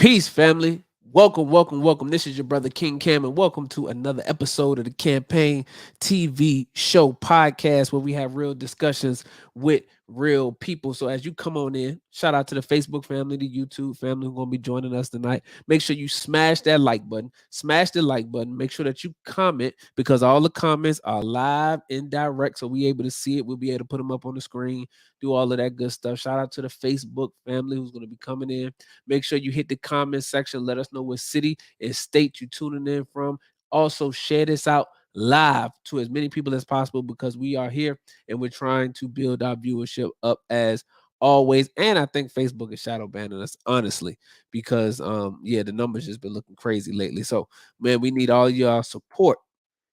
Peace, family. Welcome, welcome, welcome. This is your brother King Cam, and welcome to another episode of the Campaign TV Show podcast, where we have real discussions with real people. So, as you come on in, shout out to the Facebook family, the YouTube family who's going to be joining us tonight. Make sure you smash that like button, smash the like button. Make sure that you comment because all the comments are live and direct, so we able to see it. We'll be able to put them up on the screen, do all of that good stuff. Shout out to the Facebook family who's going to be coming in. Make sure you hit the comment section. Let us know what city and state you tuning in from. Also, share this out live to as many people as possible because we are here and we're trying to build our viewership up as always. And I think Facebook is shadow banning us, honestly, because yeah, the numbers just been looking crazy lately. So, man, we need all y'all support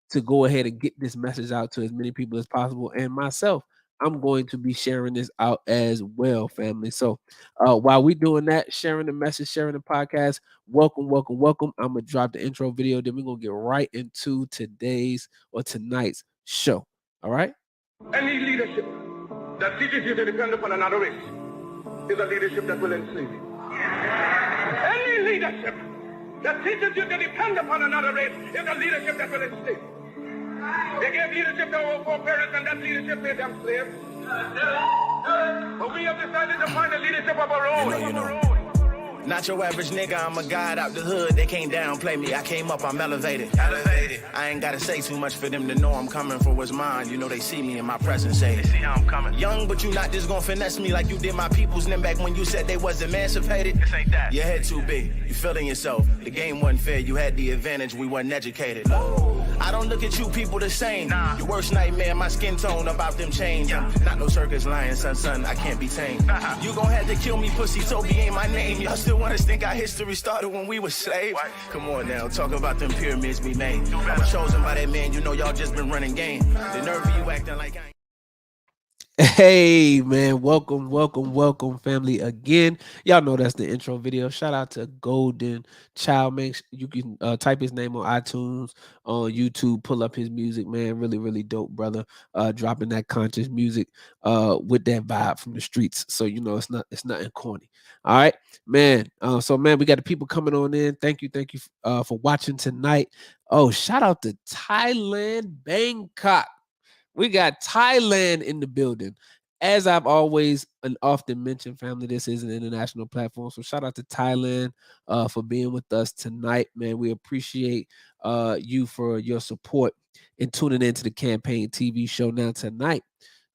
to go ahead and get this message out to as many people as possible. And myself, I'm going to be sharing this out as well, family. So while we doing that, sharing the message, sharing the podcast, welcome, welcome, welcome. I'm gonna drop the intro video, then we're gonna get right into today's or tonight's show. All right. Any leadership that teaches you to depend upon another race is a leadership that will enslave you. Any leadership that teaches you to depend upon another race is a leadership that will enslave you. They gave leadership to our foreparents, and that leadership made them slaves. But we have decided to find a leadership of our own. Not your average nigga, I'm a god out the hood. They can't downplay me, I came up, I'm elevated. I ain't gotta say too much for them to know I'm coming for what's mine. You know they see me in my presence, say they see how I'm coming. Young, but you not just gonna finesse me like you did my peoples. And then back when you said they was emancipated. This ain't that. Your head too big, you feeling yourself. The game wasn't fair, you had the advantage, we wasn't educated. I don't look at you people the same. Your worst nightmare, my skin tone about them chains. Not no circus lion, son, I can't be tamed. You gon' have to kill me, pussy, Toby ain't my name. Y'all still wanna think our history started when we were slaves? Come on now, talk about them pyramids we made. I was chosen by that man, you know y'all just been running game. The nerve of you acting like I ain't. Hey man, welcome, welcome, welcome, family. Again, y'all know that's the intro video. Shout out to Golden Child. You can type his name on iTunes, on YouTube, pull up his music, man. Really, really dope, brother. Dropping that conscious music with that vibe from the streets. So you know it's nothing corny. All right, man. So man, we got the people coming on in. Thank you for watching tonight. Oh, shout out to Thailand, Bangkok. We got Thailand in the building. As I've always and often mentioned, family, this is an international platform. So shout out to Thailand for being with us tonight, man. We appreciate you for your support and tuning into the Campaign TV show. Now tonight,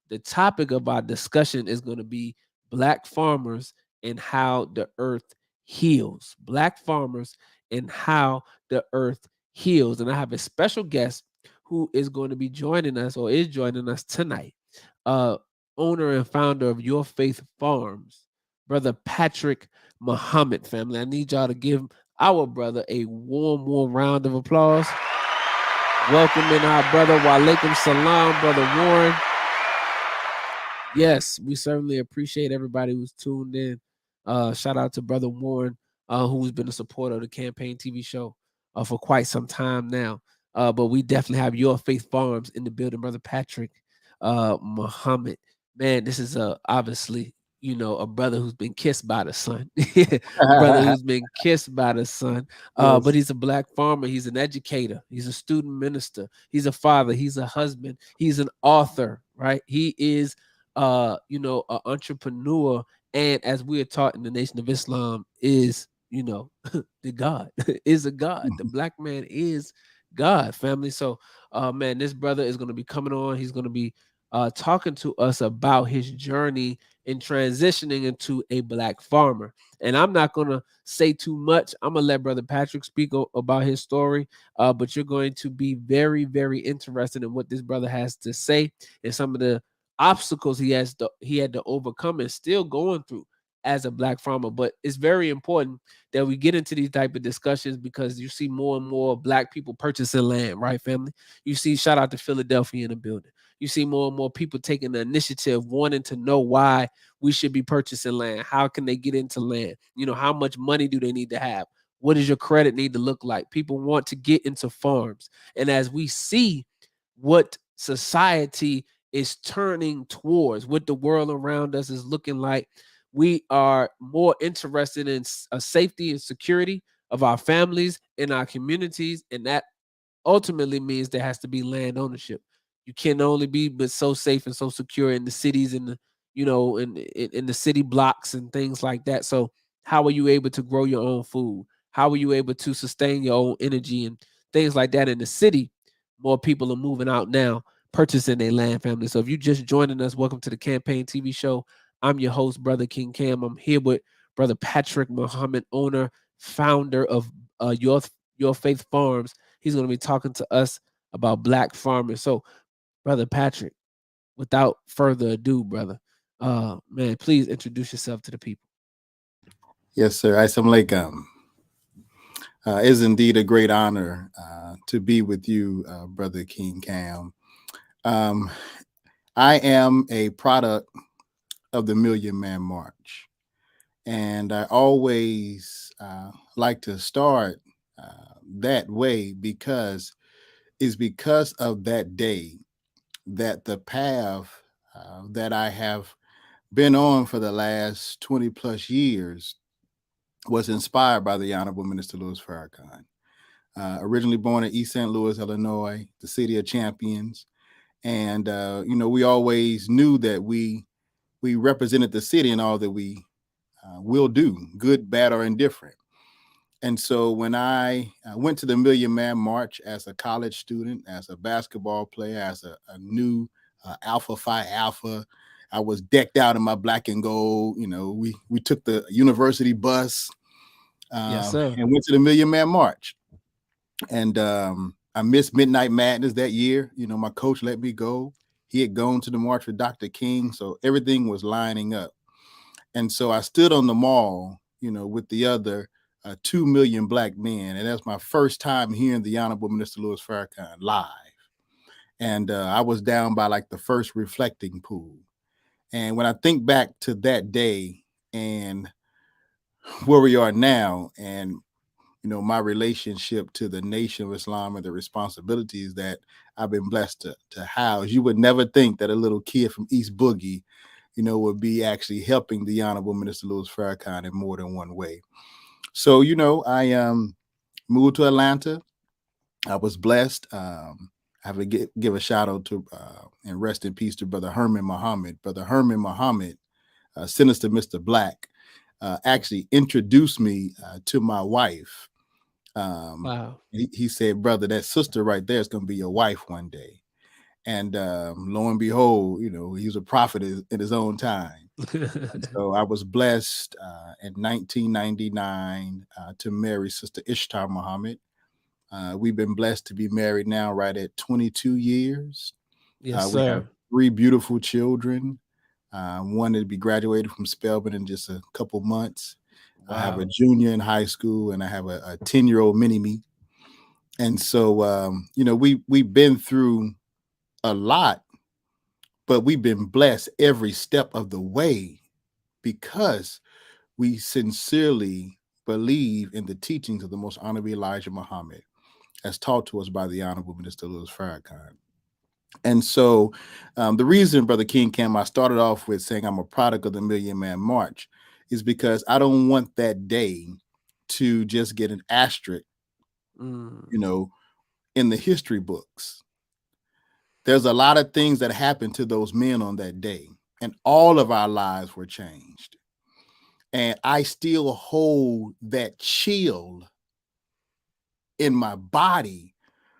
the topic of our discussion is going to be Black farmers and how the earth heals. Black farmers and how the earth heals. And I have a special guest who is going to be joining us or is joining us tonight. Owner and founder of Your Faith Farms, Brother Patrick Muhammad, family. I need y'all to give our brother a warm, warm round of applause. Welcoming our brother. Walaikum salam, Brother Warren. Yes, we certainly appreciate everybody who's tuned in. Shout out to Brother Warren, who's been a supporter of the Campaign TV show for quite some time now. But we definitely have Your Faith Farms in the building, Brother Patrick Muhammad. Man, this is obviously, you know, a brother who's been kissed by the sun. Brother who's been kissed by the sun. But he's a Black farmer. He's an educator. He's a student minister. He's a father. He's a husband. He's an author, right? He is, you know, an entrepreneur. And as we are taught in the Nation of Islam, is, you know, the God is a God. The Black man is God, family. So, man, this brother is going to be coming on. He's going to be talking to us about his journey in transitioning into a Black farmer. And I'm not going to say too much. I'm going to let Brother Patrick speak about his story. But you're going to be very, very interested in what this brother has to say and some of the obstacles he had to overcome and still going through as a Black farmer. But it's very important that we get into these type of discussions because you see more and more Black people purchasing land, right, family? You see, shout out to Philadelphia in the building. You see more and more people taking the initiative, wanting to know why we should be purchasing land. How can they get into land? You know, how much money do they need to have? What does your credit need to look like? People want to get into farms. And as we see what society is turning towards, what the world around us is looking like, we are more interested in safety and security of our families and our communities, and that ultimately means there has to be land ownership. You can only be but so safe and so secure in the cities and the, in the city blocks and things like that. So how are you able to grow your own food? How are you able to sustain your own energy and things like that in the city? More people are moving out now, purchasing their land, family. So if you just joining us, welcome to the Campaign TV show. I'm your host, Brother King Cam. I'm here with Brother Patrick Muhammad, owner, founder of Your Faith Farms. He's going to be talking to us about black farmers. So, Brother Patrick, without further ado, brother, man, please introduce yourself to the people. Yes, sir. Assalamu alaikum. It's indeed a great honor to be with you, Brother King Cam. Um, I am a product of the Million Man March, and I always like to start that way because it's because of that day that the path that I have been on for the last 20 plus years was inspired by the Honorable Minister Louis Farrakhan. Originally born in East St. Louis, Illinois, the city of champions. And, we always knew that we represented the city in all that we will do, good, bad, or indifferent. And so when I went to the Million Man March as a college student, as a basketball player, as a new Alpha Phi Alpha, I was decked out in my black and gold. We took the university bus Yes, sir. and went to the Million Man March. And I missed Midnight Madness that year. My coach let me go. He had gone to the march with Dr. King, so everything was lining up. And so I stood on the mall, with the other 2 million black men. And that's my first time hearing the Honorable Minister Louis Farrakhan live. And I was down by like the first reflecting pool. And when I think back to that day and where we are now, and my relationship to the Nation of Islam and the responsibilities that I've been blessed to house, you would never think that a little kid from East Boogie, would be actually helping the Honorable Minister Louis Farrakhan in more than one way. So, I moved to Atlanta. I was blessed. I have to give a shout out to and rest in peace to Brother Herman Muhammad. Brother Herman Muhammad, Sinister Mr. Black, actually introduced me to my wife. Wow. He said, brother, that sister right there is going to be your wife one day. And lo and behold, he was a prophet in his own time. And so I was blessed in 1999 to marry Sister Ishtar Muhammad. We've been blessed to be married now right at 22 years. Yes, We have sir. 3 beautiful children. One to be graduated from Spelman in just a couple months. I have a Wow. junior in high school, and I have a 10-year-old mini-me. And so, we've been through a lot, but we've been blessed every step of the way because we sincerely believe in the teachings of the Most Honorable Elijah Muhammad, as taught to us by the Honorable Minister Louis Farrakhan. And so the reason, Brother King Cam, I started off with saying I'm a product of the Million Man March is because I don't want that day to just get an asterisk, in the history books. There's a lot of things that happened to those men on that day, and all of our lives were changed. And I still hold that chill in my body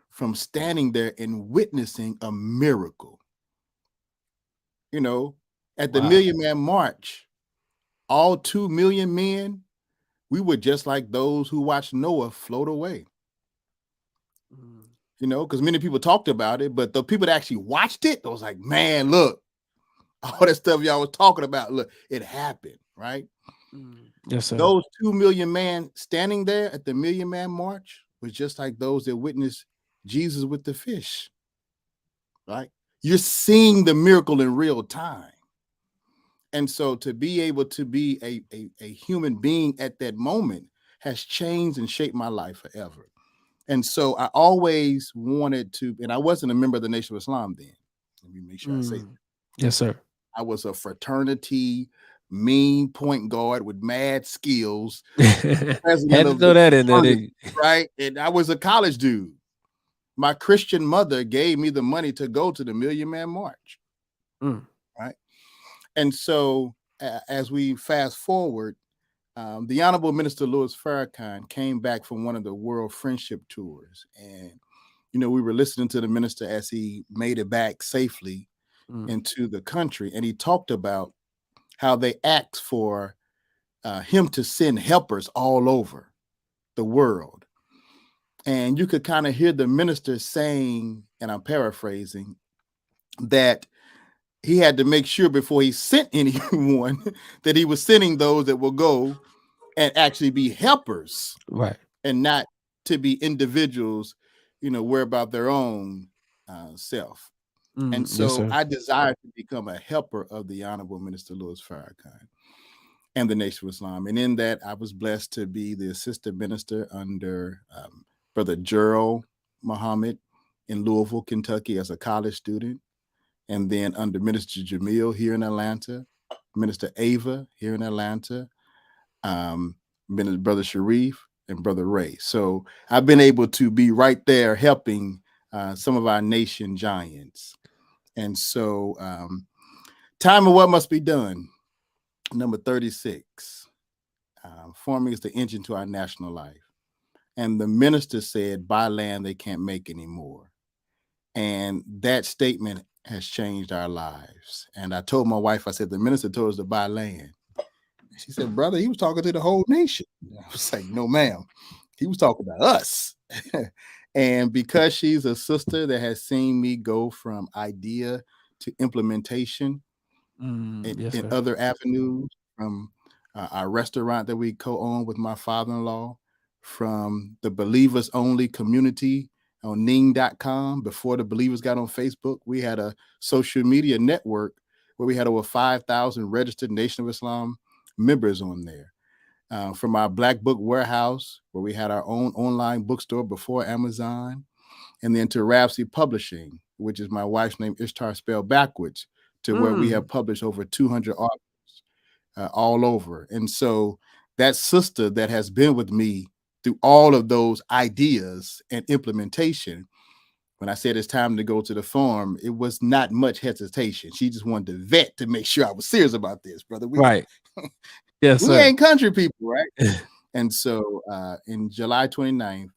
from standing there and witnessing a miracle. At the Wow. Million Man March, all 2 million men, we were just like those who watched Noah float away. Because many people talked about it, but the people that actually watched it, was like, man, look, all that stuff y'all was talking about, look, it happened, right? Yes, sir. Those 2 million men standing there at the Million Man March was just like those that witnessed Jesus with the fish, right? You're seeing the miracle in real time. And so to be able to be a human being at that moment has changed and shaped my life forever. And so I always wanted to, and I wasn't a member of the Nation of Islam then. Let me make sure I say that. Yes, sir. I was a fraternity mean point guard with mad skills. Had President to of throw the that in there, Congress, didn't you? right? And I was a college dude. My Christian mother gave me the money to go to the Million Man March, right? And so as we fast forward, the Honorable Minister Louis Farrakhan came back from one of the World Friendship Tours. And, you know, we were listening to the minister as he made it back safely into the country. And he talked about how they asked for him to send helpers all over the world. And you could kind of hear the minister saying, and I'm paraphrasing, that he had to make sure before he sent anyone that he was sending those that will go and actually be helpers, Right. and not to be individuals, you know, worry about their own self. And so I desire to become a helper of the Honorable Minister Louis Farrakhan and the Nation of Islam. And in that, I was blessed to be the assistant minister under Brother Gerald Muhammad in Louisville, Kentucky, as a college student. And then under Minister Jamil here in Atlanta, Minister Ava here in Atlanta, Brother Sharif and Brother Ray. So I've been able to be right there helping some of our nation giants. And so time of what must be done, number 36, farming is the engine to our national life. And the minister said, buy land they can't make anymore. And that statement has changed our lives. And I told my wife, I said, the minister told us to buy land. She said, brother, he was talking to the whole nation. I was like, no, ma'am. He was talking about us. And because she's a sister that has seen me go from idea to implementation in other avenues, from our restaurant that we co-own with my father-in-law, from the Believers Only community on Ning.com. Before the Believers got on Facebook, we had a social media network where we had over 5,000 registered Nation of Islam members on there. From our Black Book Warehouse, where we had our own online bookstore before Amazon, and then to Rapsy Publishing, which is my wife's name, Ishtar spelled backwards, to where we have published over 200 authors all over. And so that sister that has been with me through all of those ideas and implementation, when I said it's time to go to the farm, it was not much hesitation. She just wanted to vet to make sure I was serious about this, brother. Right. Yes, we sir. ain't country people, right? And so in July 29th,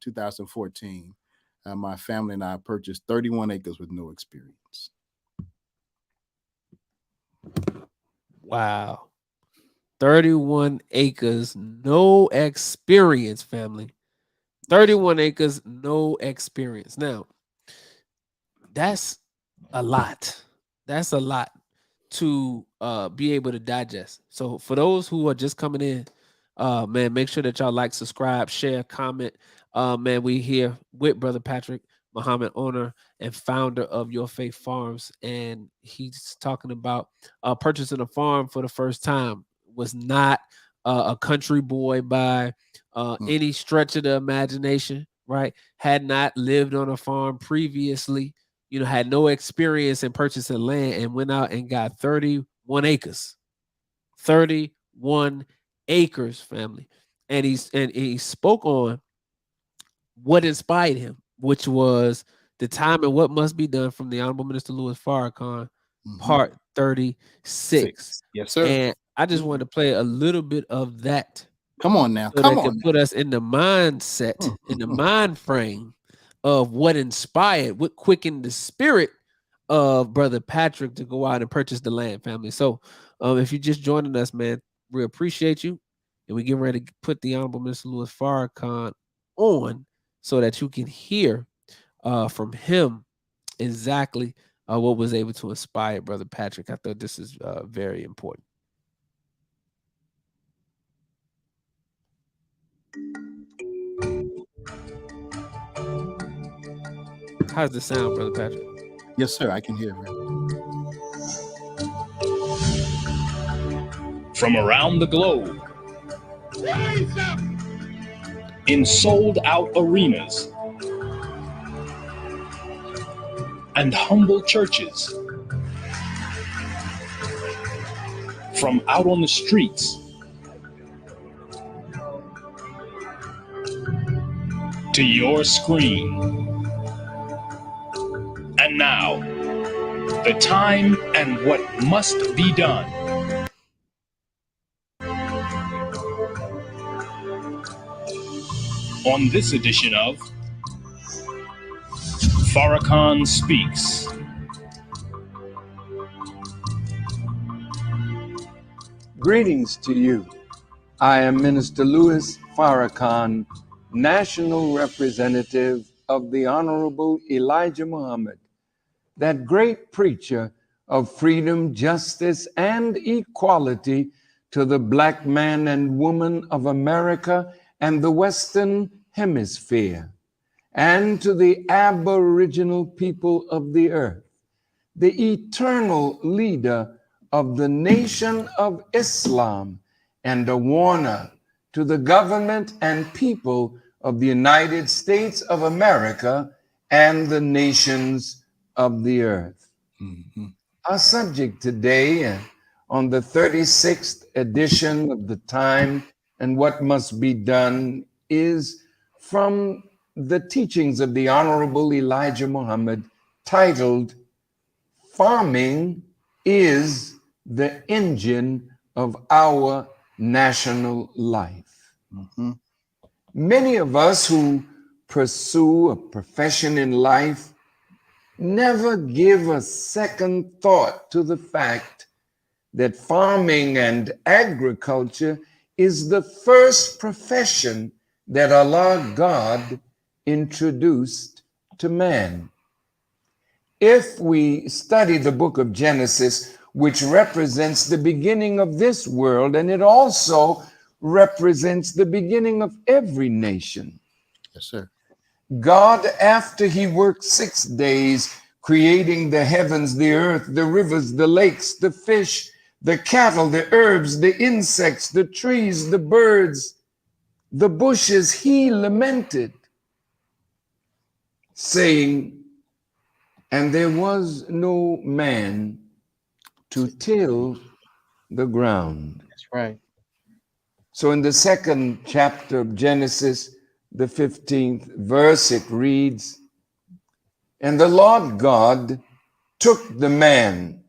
2014, my family and I purchased 31 acres with no experience. Wow. 31 acres, no experience, family. 31 acres, no experience. Now, that's a lot. That's a lot to be able to digest. So for those who are just coming in, man, make sure that y'all like, subscribe, share, comment. Man, we here with Brother Patrick Muhammad, owner and founder of Your Faith Farms, and he's talking about purchasing a farm for the first time. Was not a country boy by any stretch of the imagination, right? Had not lived on a farm previously, you know, had no experience in purchasing land, and went out and got 31 acres. 31 acres, family. And he spoke on what inspired him, which was the time and what must be done from the Honorable Minister Louis Farrakhan, part 36. Yes, sir. And I just wanted to play a little bit of that. Come on now. So Come that on. can put us in the mindset, in the mind frame of what inspired, what quickened the spirit of Brother Patrick to go out and purchase the land, family. So if you're just joining us, man, we appreciate you. And we get ready to put the Honorable Minister Louis Farrakhan on so that you can hear from him exactly what was able to inspire Brother Patrick. I thought this is very important. How's the sound, Brother Patrick? Yes, sir. I can hear it. From around the globe, in sold-out arenas and humble churches, from out on the streets to your screen. And now, the time and what must be done. On this edition of Farrakhan Speaks. Greetings to you. I am Minister Louis Farrakhan, National Representative of the Honorable Elijah Muhammad, that great preacher of freedom, justice, and equality to the Black man and woman of America and the Western Hemisphere, and to the Aboriginal people of the earth, the eternal leader of the Nation of Islam, and a warner to the government and people of the United States of America and the nations of the earth. Our subject today, on the 36th edition of the Time and What Must Be Done, is from the teachings of the Honorable Elijah Muhammad, titled, Farming is the Engine of Our National Life. Many of us who pursue a profession in life never give a second thought to the fact that farming and agriculture is the first profession that Allah God introduced to man. If we study the book of Genesis, which represents the beginning of this world, and it also represents the beginning of every nation. Yes, sir. God, after he worked 6 days, creating the heavens, the earth, the rivers, the lakes, the fish, the cattle, the herbs, the insects, the trees, the birds, the bushes, he lamented, saying, and there was no man to till the ground. That's right. So in the second chapter of Genesis, the 15th verse, it reads, and the Lord God took the man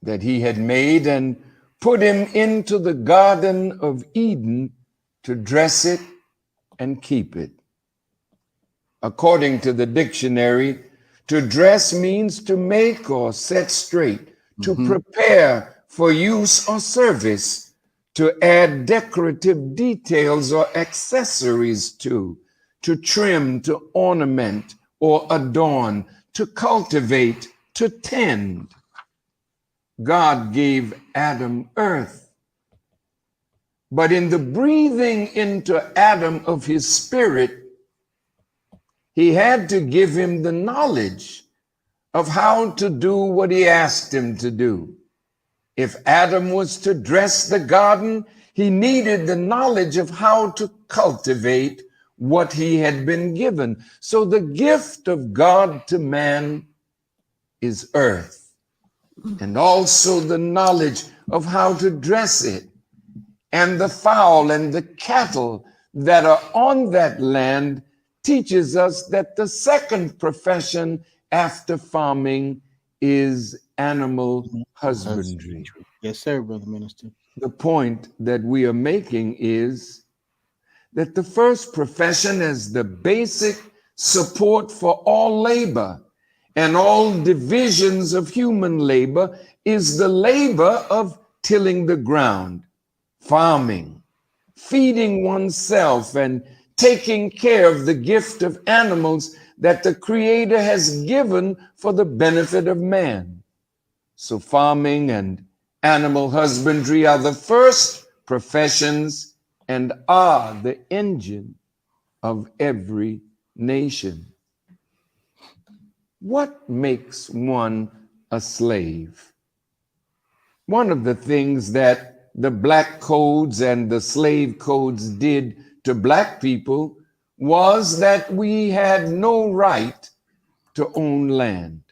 that he had made and put him into the Garden of Eden to dress it and keep it. According to the dictionary, to dress means to make or set straight, to prepare for use or service, to add decorative details or accessories to trim, to ornament or adorn, to cultivate, to tend. God gave Adam earth, but in the breathing into Adam of his spirit, he had to give him the knowledge of how to do what he asked him to do. If Adam was to dress the garden, he needed the knowledge of how to cultivate what he had been given. So the gift of God to man is earth, and also the knowledge of how to dress it, and the fowl and the cattle that are on that land teaches us that the second profession after farming is animal husbandry. Yes, sir, Brother Minister. The point that we are making is that the first profession is the basic support for all labor and all divisions of human labor is the labor of tilling the ground, farming, feeding oneself, and taking care of the gift of animals that the Creator has given for the benefit of man. So farming and animal husbandry are the first professions and are the engine of every nation. What makes one a slave? One of the things that the black codes and the slave codes did to black people was that we had no right to own land.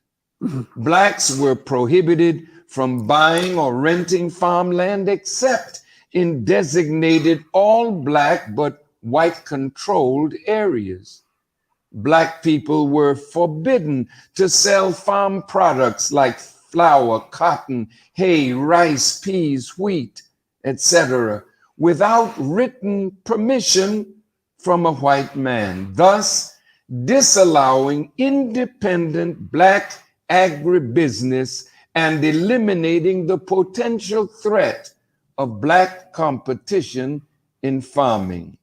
Blacks were prohibited from buying or renting farmland except in designated all black but white controlled areas. Black people were forbidden to sell farm products like flour, cotton, hay, rice, peas, wheat, etc., without written permission from a white man, thus disallowing independent black agribusiness and eliminating the potential threat of black competition in farming.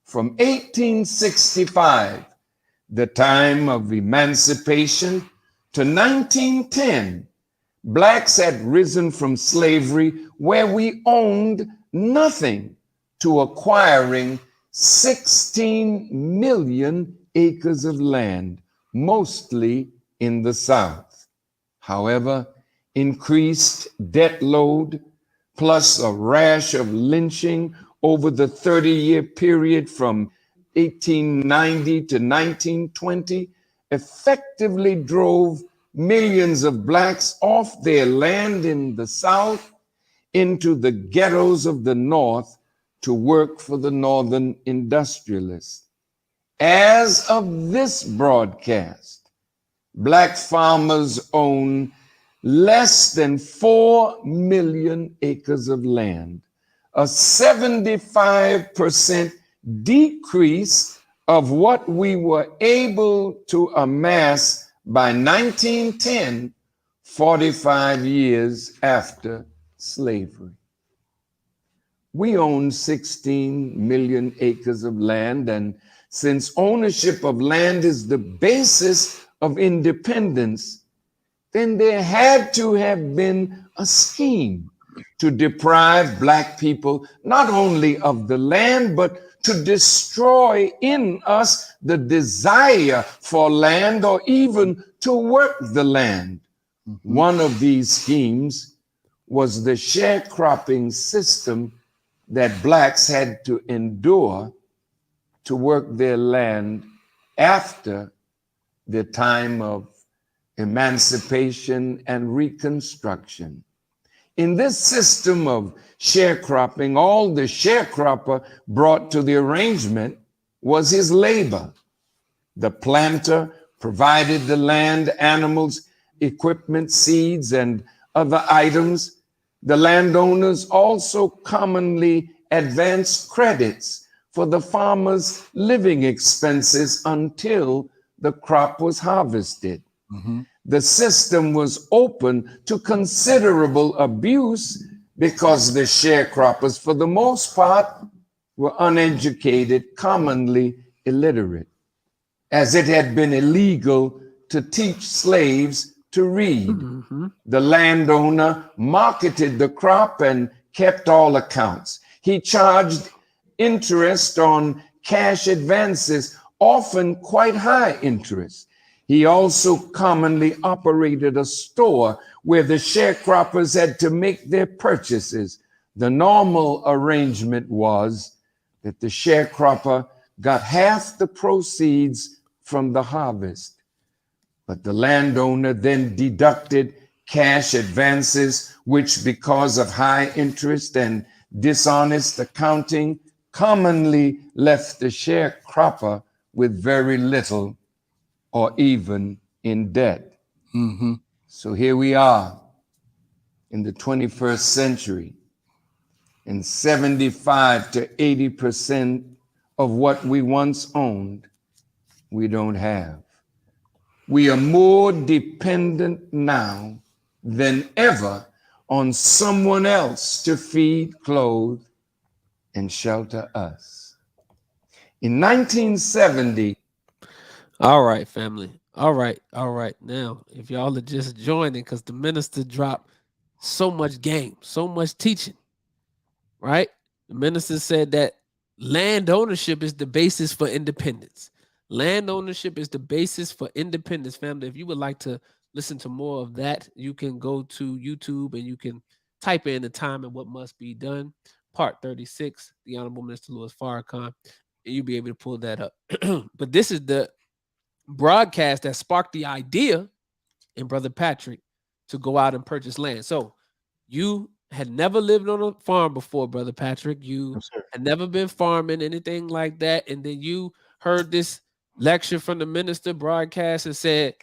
From 1865, the time of emancipation, to 1910, blacks had risen from slavery, where we owned nothing, to acquiring 16 million acres of land, mostly in the South. However, increased debt load, plus a rash of lynching over the 30-year period from 1890 to 1920, effectively drove millions of blacks off their land in the South into the ghettos of the North to work for the Northern industrialists. As of this broadcast, black farmers own less than 4 million acres of land, a 75% decrease of what we were able to amass by 1910, 45 years after slavery. We own 16 million acres of land, and since ownership of land is the basis of independence, then there had to have been a scheme to deprive black people not only of the land, but to destroy in us the desire for land or even to work the land. One of these schemes was the sharecropping system that blacks had to endure to work their land after the time of emancipation and Reconstruction. In this system of sharecropping, all the sharecropper brought to the arrangement was his labor. The planter provided the land, animals, equipment, seeds, and other items. The landowners also commonly advanced credits for the farmer's living expenses until the crop was harvested. The system was open to considerable abuse because the sharecroppers, for the most part, were uneducated, commonly illiterate, as it had been illegal to teach slaves to read. The landowner marketed the crop and kept all accounts. He charged interest on cash advances, often quite high interest. He also commonly operated a store where the sharecroppers had to make their purchases. The normal arrangement was that the sharecropper got half the proceeds from the harvest, but the landowner then deducted cash advances, which, because of high interest and dishonest accounting, commonly left the sharecropper with very little or even in debt. So here we are in the 21st century, and 75 to 80% of what we once owned, we don't have. We are more dependent now than ever on someone else to feed, clothe, and shelter us. In 1970, All right, family. All right. Now, if y'all are just joining, because the minister dropped so much game, so much teaching, right? The minister said that land ownership is the basis for independence. Land ownership is the basis for independence, family. If you would like to listen to more of that, you can go to YouTube and you can type in the time and what must be done, part 36, the Honorable Minister Louis Farrakhan, and you'll be able to pull that up. But this is the broadcast that sparked the idea in Brother Patrick to go out and purchase land. So you had never lived on a farm before, Brother Patrick. You No, sir. had never been farming, anything like that. And then you heard this lecture from the minister broadcast and said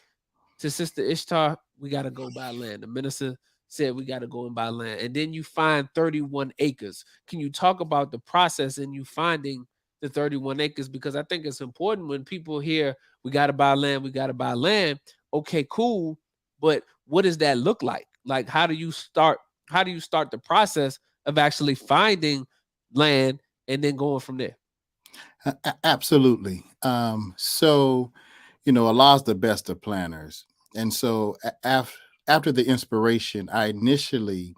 to Sister Ishtar, we got to go buy land. The minister said, we got to go and buy land. And then you find 31 acres. Can you talk about the process in you finding the 31 acres? Because I think it's important when people hear, we got to buy land, we got to buy land. Okay, cool. But what does that look like? Like, how do you start the process of actually finding land and then going from there? Absolutely. So, Allah's the best of planners. And so after the inspiration, I initially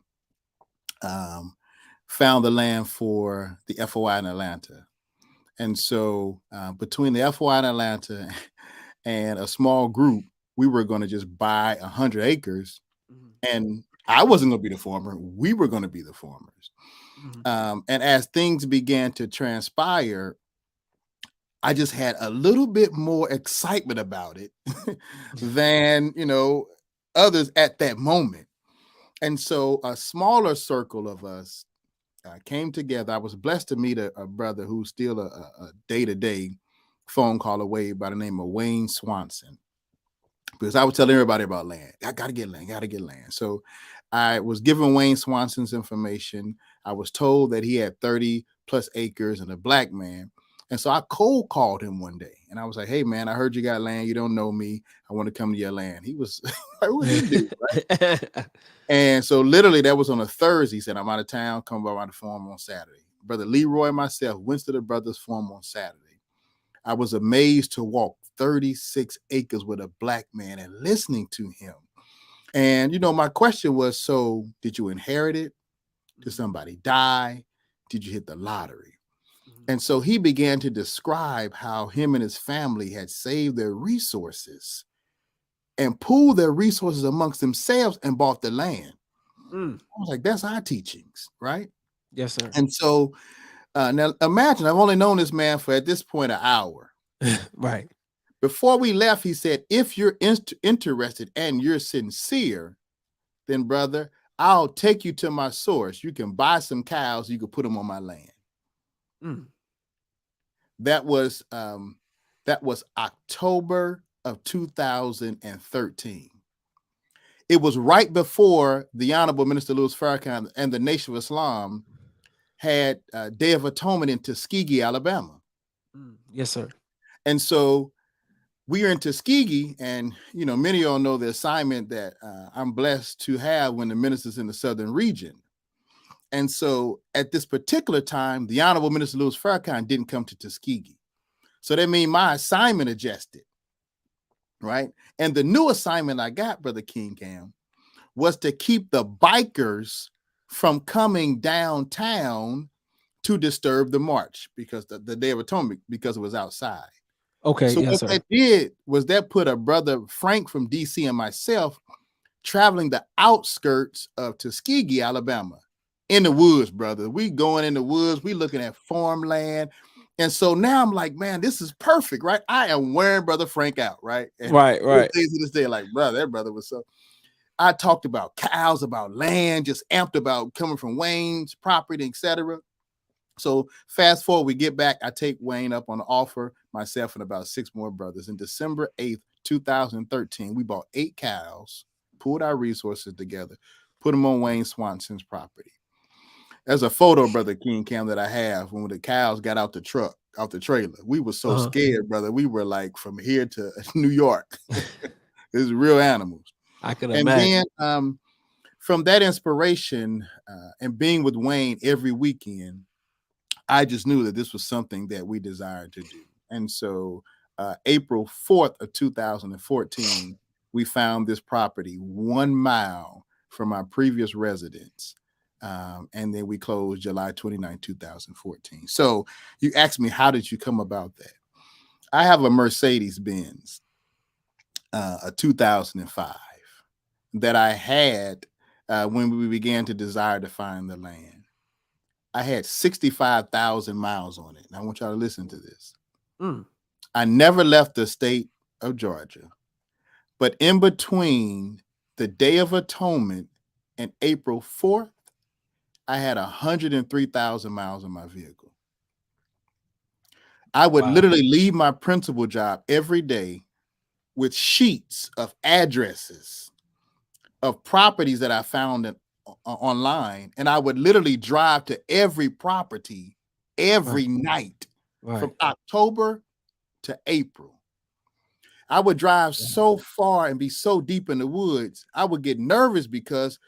found the land for the FOI in Atlanta. And so between the FOI in Atlanta and a small group, we were going to just buy 100 acres. And I wasn't going to be the farmer. We were going to be the farmers. And as things began to transpire, I just had a little bit more excitement about it than, others at that moment. And so a smaller circle of us came together. I was blessed to meet a brother who's still a day-to-day phone call away by the name of Wayne Swanson. Because I was telling everybody about land. I got to get land. So I was giving Wayne Swanson's information. I was told that he had 30 plus acres and a black man. And so I cold called him one day and I was like, hey, man, I heard you got land. You don't know me. I want to come to your land. He was like, what did he do? Right? And so literally that was on a Thursday. He said, I'm out of town. Come by the farm on Saturday. Brother Leroy and myself went to the brothers' farm on Saturday. I was amazed to walk 36 acres with a black man and listening to him. And, my question was, so did you inherit it? Did somebody die? Did you hit the lottery? And so he began to describe how him and his family had saved their resources and pooled their resources amongst themselves and bought the land. I was like, that's our teachings, right? Yes, sir. And so now imagine, I've only known this man for at this point an hour. Right. Before we left, he said, if you're interested and you're sincere, then brother, I'll take you to my source. You can buy some cows. You can put them on my land. That was October of 2013. It was right before the Honorable Minister Louis Farrakhan and the Nation of Islam had Day of Atonement in Tuskegee, Alabama. Yes, sir. And so we are in Tuskegee, and many of y'all know the assignment that I'm blessed to have when the minister's in the southern region. And so at this particular time, the Honorable Minister Louis Farrakhan didn't come to Tuskegee. So that means my assignment adjusted, right? And the new assignment I got, Brother King Cam, was to keep the bikers from coming downtown to disturb the march because the Day of Atonement, because it was outside. Okay. So yes, what sir. that did was that put a brother Frank from DC and myself traveling the outskirts of Tuskegee, Alabama, in the woods, brother. We going in the woods. We looking at farmland. And so now I'm like, man, this is perfect, right? I am wearing Brother Frank out, right? And Right. days to this day, like, brother, that brother was so. I talked about cows, about land, just amped about coming from Wayne's property, etc. So fast forward, we get back. I take Wayne up on the offer, myself and about 6 more brothers. In December 8th, 2013, we bought 8 cows, pulled our resources together, put them on Wayne Swanson's property. There's a photo, Brother King Cam, that I have when the cows got out the truck, out the trailer. We were so scared, brother. We were like from here to New York. It's real animals. I can imagine. And then from that inspiration and being with Wayne every weekend, I just knew that this was something that we desired to do. And so April 4th of 2014, we found this property 1 mile from our previous residence. And then we closed July 29, 2014. So you asked me, how did you come about that? I have a Mercedes-Benz, a 2005, that I had when we began to desire to find the land. I had 65,000 miles on it. And I want y'all to listen to this. I never left the state of Georgia, but in between the Day of Atonement and April 4th, I had 103,000 miles on my vehicle. I would literally leave my principal job every day with sheets of addresses of properties that I found online, and I would literally drive to every property every night from October to April. I would drive so far and be so deep in the woods, I would get nervous because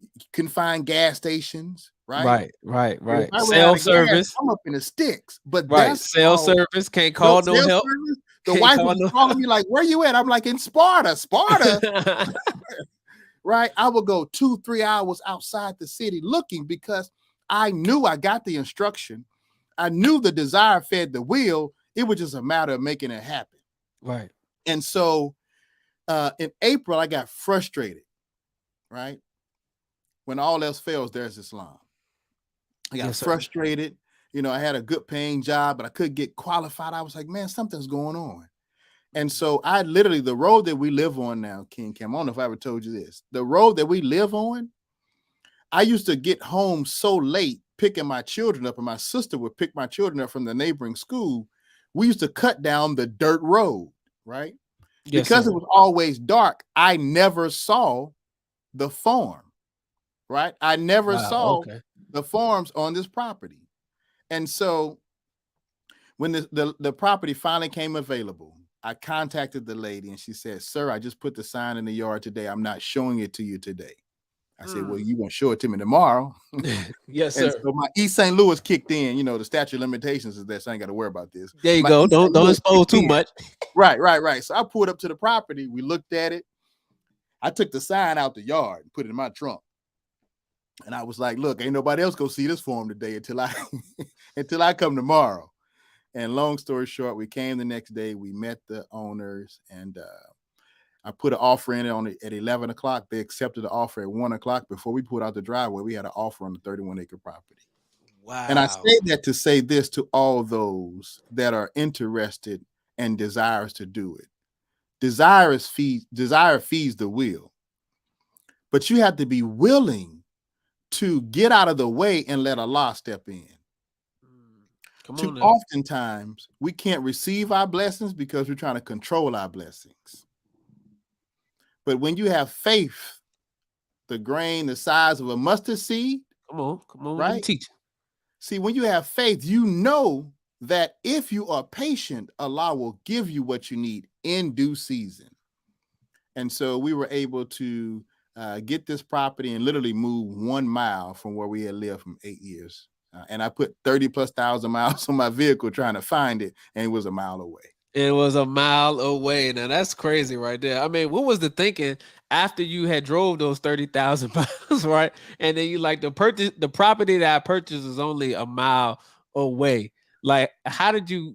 you couldn't find gas stations, right? Right. If I ran out Cell of gas, service. I'm up in the sticks. But Right. that's Cell how service. Can't call no cell help. service. The Can't wife call was no calling me like, "Where you at?" I'm like, "In Sparta." Right? I would go 2-3 hours outside the city looking because I knew I got the instruction. I knew the desire fed the will. It was just a matter of making it happen. Right. And so in April, I got frustrated, right? When all else fails, there's Islam. I got frustrated. You know, I had a good paying job, but I couldn't get qualified. I was like, man, something's going on. And so I literally, the road that we live on now, King Cam, I don't know if I ever told you this, the road that we live on, I used to get home so late picking my children up, and my sister would pick my children up from the neighboring school. We used to cut down the dirt road, right? Because it was always dark, I never saw the farm, right? I never saw the farms on this property. And so when the property finally came available, I contacted the lady and she said, "Sir, I just put the sign in the yard today. I'm not showing it to you today." I said, "Well, you're going to show it to me tomorrow." Yes, And sir. so my East St. Louis kicked in. You know, the statute of limitations is there, so I ain't got to worry about this. There you My go. East St. Don't Louis expose kicked too in. much. Right. So I pulled up to the property. We looked at it. I took the sign out the yard and put it in my trunk. And I was like, "Look, ain't nobody else gonna see this form today until I until I come tomorrow." And long story short, we came the next day. We met the owners, and I put an offer in at 11 o'clock. They accepted the offer at 1 o'clock. Before we put out the driveway, we had an offer on the 31-acre property. Wow. And I say that to say this to all those that are interested and desirous to do it. Desire feeds the will, but you have to be willing to get out of the way and let Allah step in. Too oftentimes we can't receive our blessings because we're trying to control our blessings. But when you have faith, the grain the size of a mustard seed, come on, right? teach. See, when you have faith, you know that if you are patient, Allah will give you what you need in due season. And so we were able to get this property and literally move 1 mile from where we had lived from 8 years. And I put 30,000+ miles on my vehicle trying to find it, and it was a mile away. It was a mile away. Now that's crazy right there. I mean, what was the thinking after you had drove those 30,000 miles, right? And then you like the property that I purchased is only a mile away. Like, how did you,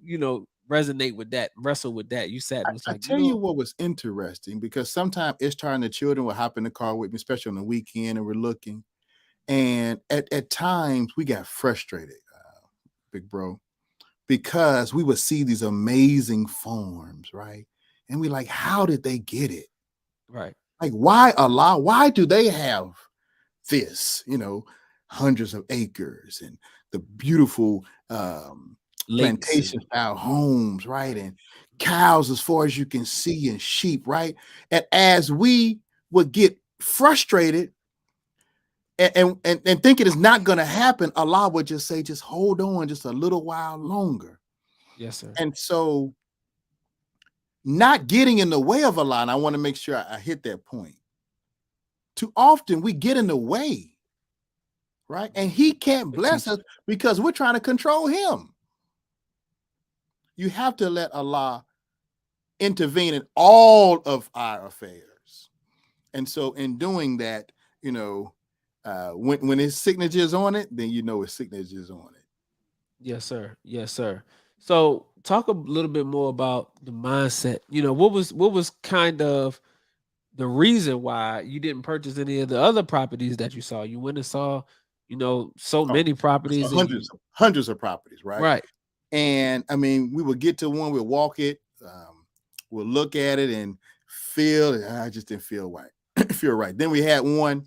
resonate with that, wrestle with that? You sat and was like, I tell you what was interesting, because sometimes Ishtar and the children will hop in the car with me, especially on the weekend, and we're looking. And at times we got frustrated, big bro, because we would see these amazing farms, right? And we like, how did they get it? Right. Like, why Allah? Why do they have this? Hundreds of acres and the beautiful plantation style homes, right? And cows as far as you can see, and sheep, right? And as we would get frustrated and thinking it's not going to happen, Allah would just say, just hold on just a little while longer. Yes, sir. And so not getting in the way of Allah, and I want to make sure I hit that point. Too often we get in the way, right? And he can't bless us because we're trying to control him. You have to let Allah intervene in all of our affairs. And so in doing that, when his signature is on it, then his signature is on it. Yes, sir. Yes, sir. So talk a little bit more about the mindset. What was kind of the reason why you didn't purchase any of the other properties that you saw? You went and saw, so many properties. Hundreds of properties, right? Right. And I mean, we would get to one, we'll walk it, we'll look at it and feel it. I just didn't feel right. if you're right. Then we had one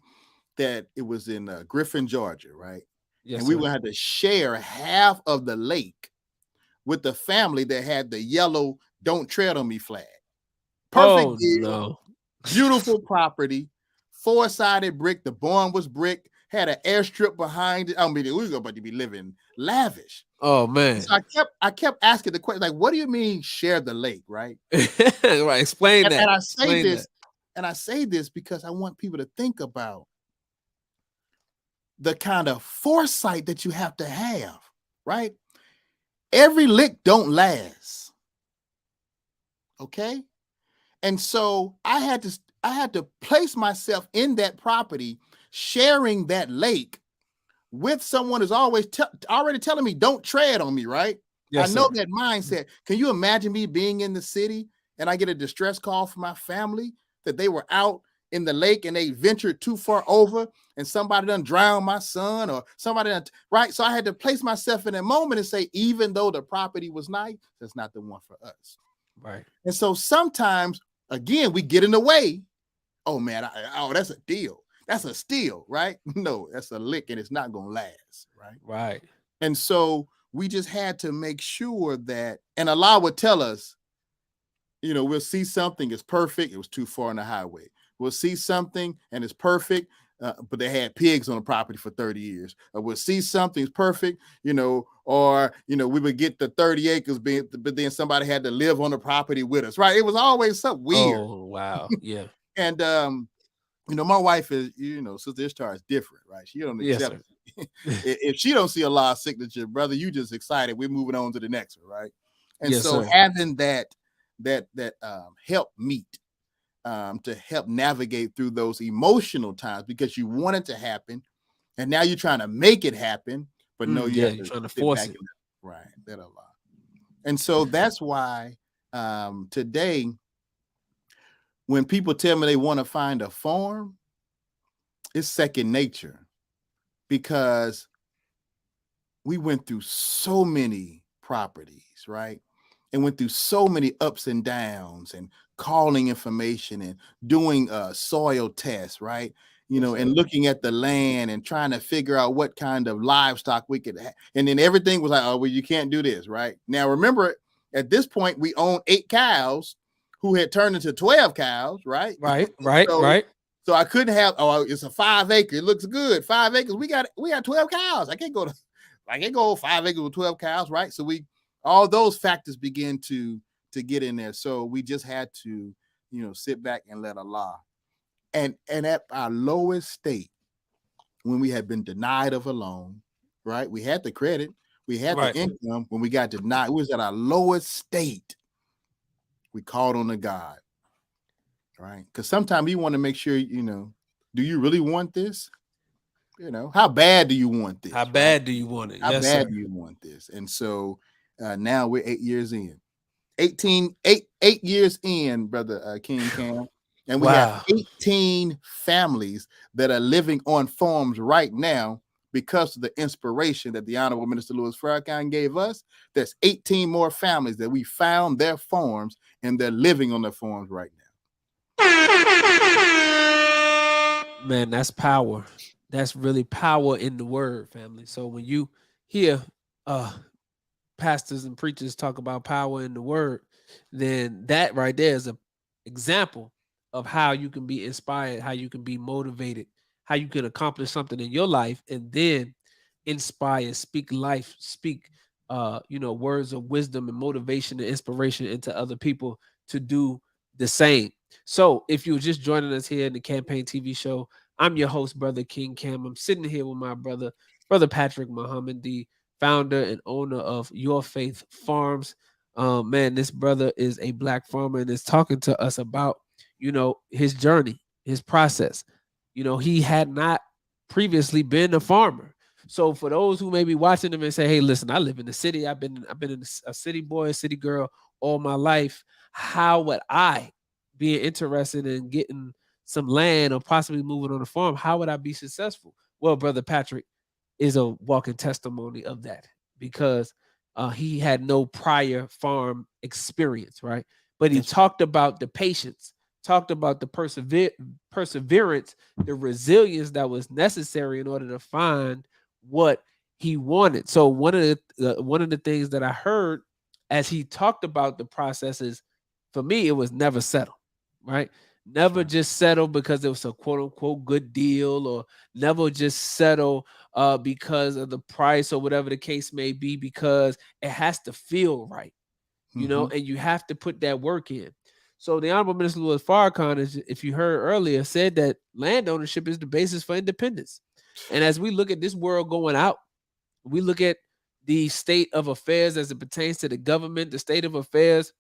that it was in Griffin, Georgia, right? Yes, and we sir. would have to share half of the lake with the family that had the yellow "Don't Tread on Me" flag. Perfect Oh deal, no. beautiful property, 4-sided brick. The barn was brick, had an airstrip behind it. I mean, we were about to be living lavish. Oh And man. so I kept asking the question, like, what do you mean share the lake, right? Right. Explain And, that. and I say Explain this, that. and I say this because I want people to think about the kind of foresight that you have to have, right? Every lick don't last. Okay. And so I had to place myself in that property, sharing that lake with someone who's always already telling me don't tread on me, right? I Yes, know sir. that mindset. Can you imagine me being in the city and I get a distress call from my family that they were out in the lake and they ventured too far over and somebody done drowned my son or somebody done, right? So I had to place myself in that moment and say, even though the property was nice, that's not the one for us. Right. And so sometimes, again, we get in the way. Oh man, that's a deal. That's a steal, right? No, that's a lick and it's not going to last, right? Right. And so we just had to make sure that, and Allah would tell us, we'll see something is perfect. It was too far on the highway. We'll see something and it's perfect, but they had pigs on the property for 30 years. We'll see something's perfect, or we would get the 30 acres, but then somebody had to live on the property with us, right? It was always something weird. Oh wow. Yeah. And my wife is, Sister Ishtar is different, right? She don't Yes, accept sir. if she don't see a law signature, brother, you just excited. We're moving on to the next one, right? And Yes, so sir. having that help meet to help navigate through those emotional times because you want it to happen, and now you're trying to make it happen, but no, you Yeah, have you're to trying to sit force back it. and right that a lot. And so that's why today, when people tell me they want to find a farm, it's second nature because we went through so many properties, right? And went through so many ups and downs and calling information and doing soil tests, right? Yes, sir. And looking at the land and trying to figure out what kind of livestock we could have. And then everything was like, oh, well, you can't do this, right? Now, remember, at this point, we own 8 cows who had turned into 12 cows, right? Right. Right. So Right. so I couldn't have, oh, it's a 5 acre. It looks good. 5 acres. We got 12 cows. I can't go 5 acres with 12 cows, right? So all those factors begin to get in there. So we just had to, sit back and let Allah. And at our lowest state, when we had been denied of a loan, right? We had the credit, we had the Right. income. When we got denied, we was at our lowest state. We called on the God, right? Because sometimes you want to make sure, do you really want this? How bad do you want this? How Right? bad do you want it? How Yes, bad sir. do you want this? And so now we're 8 years in. 8 years in, brother King Cam. And we have Wow. 18 families that are living on farms right now because of the inspiration that the Honorable Minister Louis Farrakhan gave us. There's 18 more families that we found their farms and they're living on their farms right now. Man, that's power. That's really power in the word, family. So when you hear pastors and preachers talk about power in the word, then that right there is a example of how you can be inspired, how you can be motivated, how you can accomplish something in your life and then inspire, speak life, speak words of wisdom and motivation and inspiration into other people to do the same. So if you're just joining us here in the Campaign TV show, I'm your host, Brother King Cam. I'm sitting here with my brother Patrick Muhammad, the founder and owner of Your Faith Farms. Man, this brother is a black farmer and is talking to us about, his journey, his process. He had not previously been a farmer. So for those who may be watching him and say, "Hey, listen, I live in the city. I've been a city boy, a city girl all my life. How would I be interested in getting some land or possibly moving on a farm? How would I be successful?" Well, brother Patrick is a walking testimony of that because he had no prior farm experience, right? But he That's talked about the patience talked about the perseverance, the resilience that was necessary in order to find what he wanted. So one of the things that I heard as he talked about the process is, for me, it was never settle, right? Never just settle because it was a quote unquote good deal, or never just settle because of the price or whatever the case may be, because it has to feel right, and you have to put that work in. So the Honorable Minister Louis Farrakhan, is, if you heard earlier, said that land ownership is the basis for independence. And as we look at this world going out, we look at the state of affairs as it pertains to the government, the state of affairs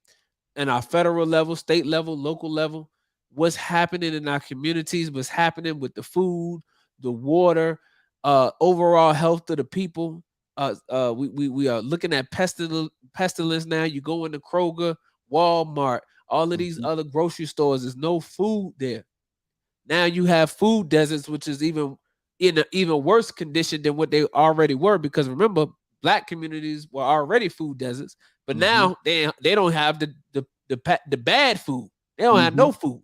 and our federal level, state level, local level, what's happening in our communities, what's happening with the food, the water, overall health of the people. We are looking at pestilence now. You go into Kroger, Walmart, all of these other grocery stores, there's no food there. Now you have food deserts, which is even in an even worse condition than what they already were. Because remember, Black communities were already food deserts, but now they don't have the bad food. They don't have no food.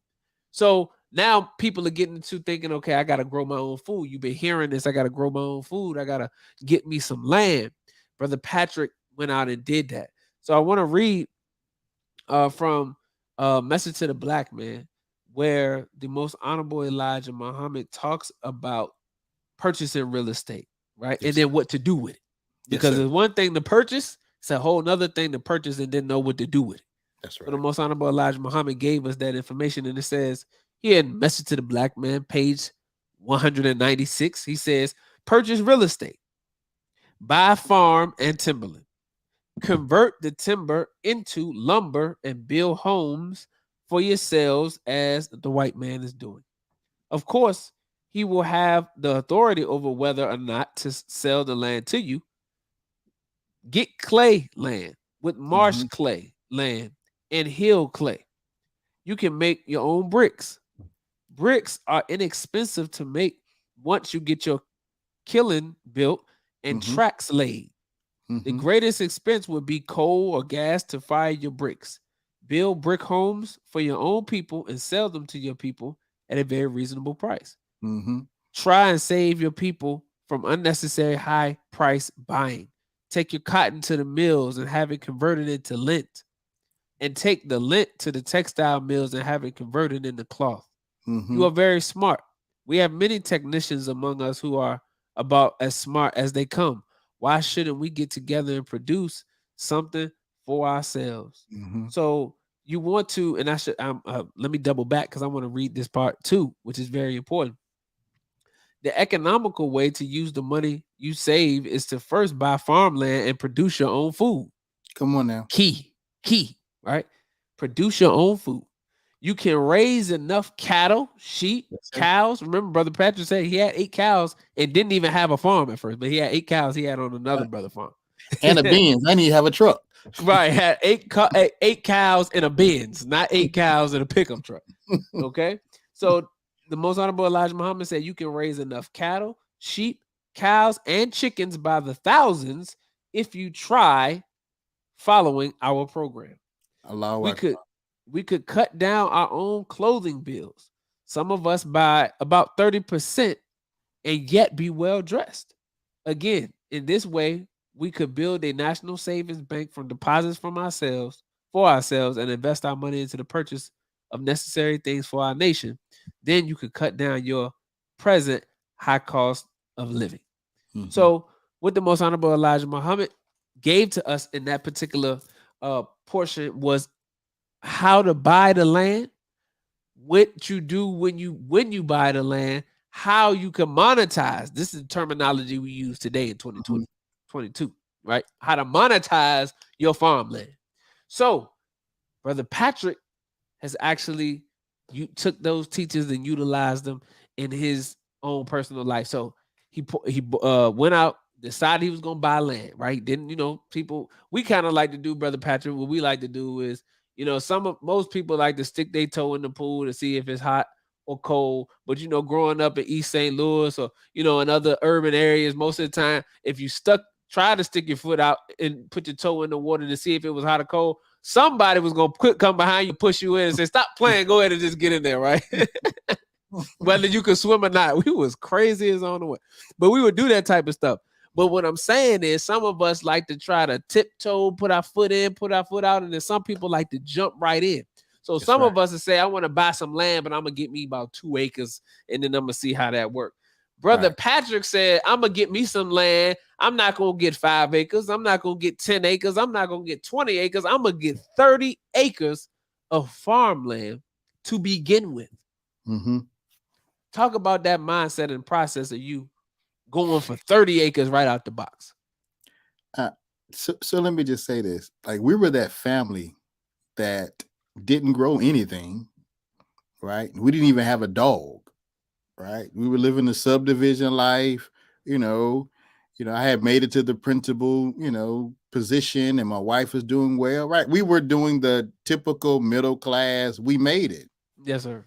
So now people are getting to thinking, okay, I got to grow my own food. You've been hearing this. I got to grow my own food. I got to get me some land. Brother Patrick went out and did that. So I want to read from Message to the Black Man, where the Most Honorable Elijah Muhammad talks about purchasing real estate, right? Yes. And then what to do with it. Because it's one thing to purchase, it's a whole nother thing to purchase and then know what to do with it. That's right. So the Most Honorable Elijah Muhammad gave us that information, and it says here in Message to the Black Man, page 196, he says, purchase real estate, buy farm and timberland, convert the timber into lumber, and build homes for yourselves as the white man is doing. Of course, he will have the authority over whether or not to sell the land to you. Get clay land with marsh clay land and hill clay. You can make your own bricks. Bricks are inexpensive to make once you get your kiln built and tracks laid. The greatest expense would be coal or gas to fire your bricks. Build brick homes for your own people and sell them to your people at a very reasonable price. Try and save your people from unnecessary high price buying. Take your cotton to the mills and have it converted into lint. And take the lint to the textile mills and have it converted into cloth. You are very smart. We have many technicians among us who are about as smart as they come. Why shouldn't we get together and produce something for ourselves? So you want to, and I should let me double back because I want to read this part too, which is very important. The economical way to use the money you save is to first buy farmland and produce your own food. Come on now. Key, right? Produce your own food. You can raise enough cattle, sheep, cows. Remember, Brother Patrick said he had 8 cows and didn't even have a farm at first, but he had 8 cows he had on another brother farm. And a Benz. I need to have a truck. Right, had 8 cows in a Benz, not 8 cows in a pickup truck. Okay, so the Most Honorable Elijah Muhammad said you can raise enough cattle, sheep, cows, and chickens by the thousands if you try following our program. We could cut down our own clothing bills. Some of us buy about 30% and yet be well dressed. Again, in this way, we could build a national savings bank from deposits from ourselves for ourselves and invest our money into the purchase of necessary things for our nation. Then you could cut down your present high cost of living. So what the Most Honorable Elijah Muhammad gave to us in that particular portion was how to buy the land, what you do when you buy the land, how you can monetize. This is the terminology we use today in 2022, right? How to monetize your farmland. So, Brother Patrick has actually took those teachings and utilized them in his own personal life. So he went out, decided he was going to buy land, right? Didn't, people, we kind of like to do, Brother Patrick, what we like to do is, most people like to stick their toe in the pool to see if it's hot or cold. But, growing up in East St. Louis or, in other urban areas, most of the time, if you try to stick your foot out and put your toe in the water to see if it was hot or cold, somebody was gonna come behind you, push you in, and say, "Stop playing, go ahead and just get in there," right? Whether you could swim or not. We was crazy as on the way, but we would do that type of stuff. But what I'm saying is, some of us like to try to tiptoe, put our foot in, put our foot out, and then some people like to jump right in. So some of us will say, "I want to buy some land, but I'm gonna get me about 2 acres, and then I'm gonna see how that works." Brother Patrick said, "I'm gonna get me some land. I'm not gonna get 5 acres. I'm not gonna get 10 acres. I'm not gonna get 20 acres. I'm gonna get 30 acres of farmland to begin with." Mm-hmm. Talk about that mindset and process of you going for 30 acres right out the box. So let me just say this. Like, we were that family that didn't grow anything, right? We didn't even have a dog, right? We were living the subdivision life, I had made it to the principal, position, and my wife was doing well, right? We were doing the typical middle class. We made it. Yes, sir.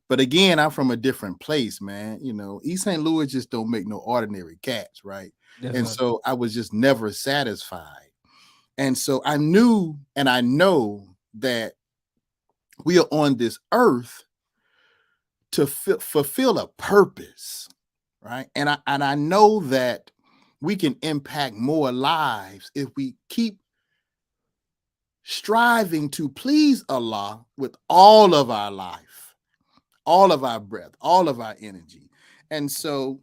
But again, I'm from a different place, man. East St. Louis just don't make no ordinary cats, right? Yes, and sir. So I was just never satisfied. And so I knew, and I know that we are on this earth to fulfill a purpose, right? And I know that we can impact more lives if we keep striving to please Allah with all of our life, all of our breath, all of our energy. And so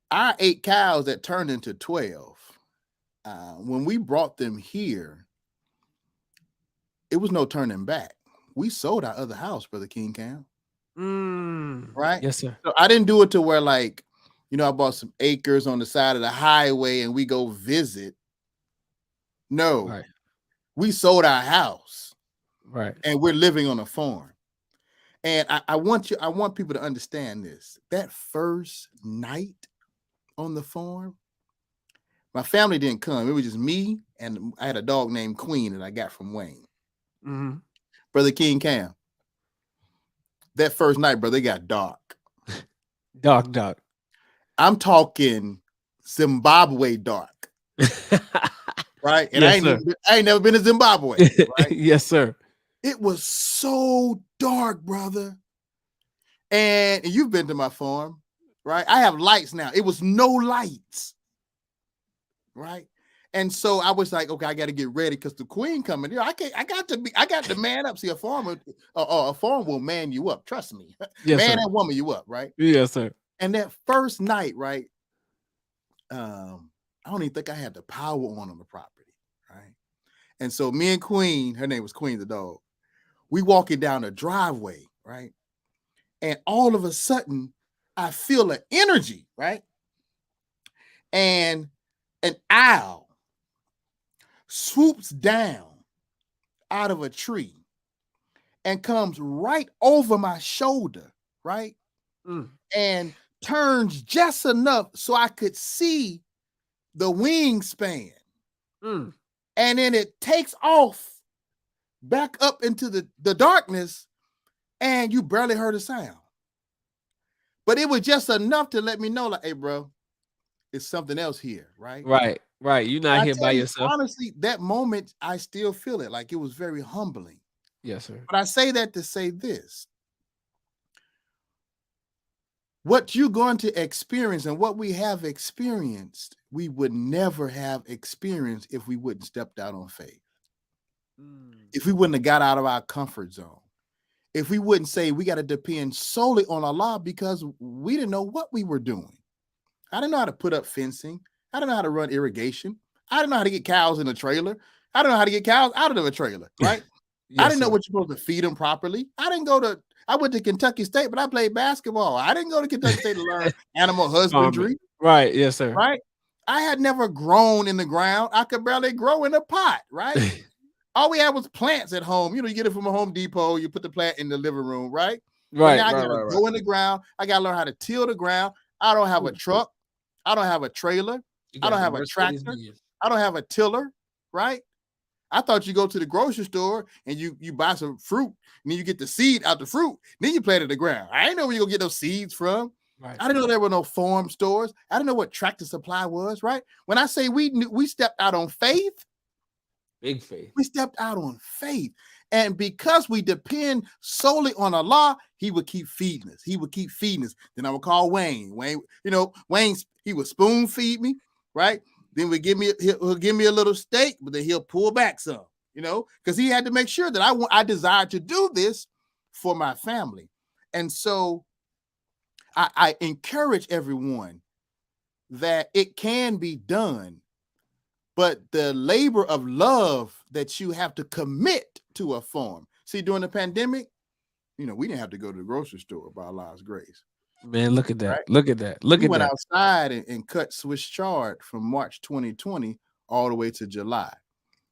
our 8 cows that turned into 12, when we brought them here, it was no turning back. We sold our other house, Brother King Cam. Right? Yes, sir. So I didn't do it to where, like, I bought some acres on the side of the highway and we go visit. No, Right. We sold our house. Right. And we're living on a farm. And I want people to understand this. That first night on the farm, my family didn't come. It was just me, and I had a dog named Queen that I got from Wayne. Mm-hmm. Brother King Cam. That first night, brother, it got dark. Dark. I'm talking Zimbabwe dark. Right? And yes, I ain't never been to Zimbabwe. Right? Yes, sir. It was so dark, brother. And you've been to my farm, right? I have lights now. It was no lights. Right? And so I was like, okay, I got to get ready because the queen coming here. I got to man up. See, a farm will man you up. Trust me. Yes, man sir. and woman you up, right? Yes, sir. And that first night, right? I don't even think I had the power on the property, right? And so me and Queen, her name was Queen the dog, we walking down the driveway, right? And all of a sudden, I feel an energy, right? And an owl swoops down out of a tree and comes right over my shoulder, right? And turns just enough so I could see the wingspan. And then it takes off back up into the darkness, and you barely heard a sound. But it was just enough to let me know, like, hey, bro, it's something else here, right? Right. You're not here by yourself. Honestly, that moment, I still feel it. Like, it was very humbling. Yes, sir. But I say that to say this. What you're going to experience and what we have experienced, we would never have experienced if we wouldn't stepped out on faith. If we wouldn't have got out of our comfort zone. If we wouldn't say we got to depend solely on Allah because we didn't know what we were doing. I didn't know how to put up fencing. I didn't know how to run irrigation. I didn't know how to get cows in a trailer. I don't know how to get cows out of a trailer, right? Yes, I didn't know sir. what you're supposed to feed them properly. I went to Kentucky State, but I played basketball. I didn't go to Kentucky State to learn animal husbandry. Right. Yes, sir. Right. I had never grown in the ground. I could barely grow in a pot. Right. All we had was plants at home. You get it from a Home Depot. You put the plant in the living room. Right. Right. Now I got to go in the ground. I got to learn how to till the ground. I don't have a truck. I don't have a trailer. I don't have a tractor. I don't have a tiller. Right. I thought you go to the grocery store and you buy some fruit and then you get the seed out the fruit. Then you plant it in the ground. I ain't know where you gonna get those seeds from. Right. I didn't know there were no farm stores. I didn't know what Tractor Supply was, right? When I say we stepped out on faith, Big faith. we stepped out on faith. And because we depend solely on Allah, he would keep feeding us. He would keep feeding us. Then I would call Wayne. Wayne, he would spoon feed me, right? Then he'll give me a little steak, but then he'll pull back some, because he had to make sure that I desired to do this for my family. And so I encourage everyone that it can be done, but the labor of love that you have to commit to a farm. See, during the pandemic, we didn't have to go to the grocery store by Allah's grace. Man, look at that. Right? Look at that. Look we at went that. outside and cut Swiss chard from March 2020 all the way to July.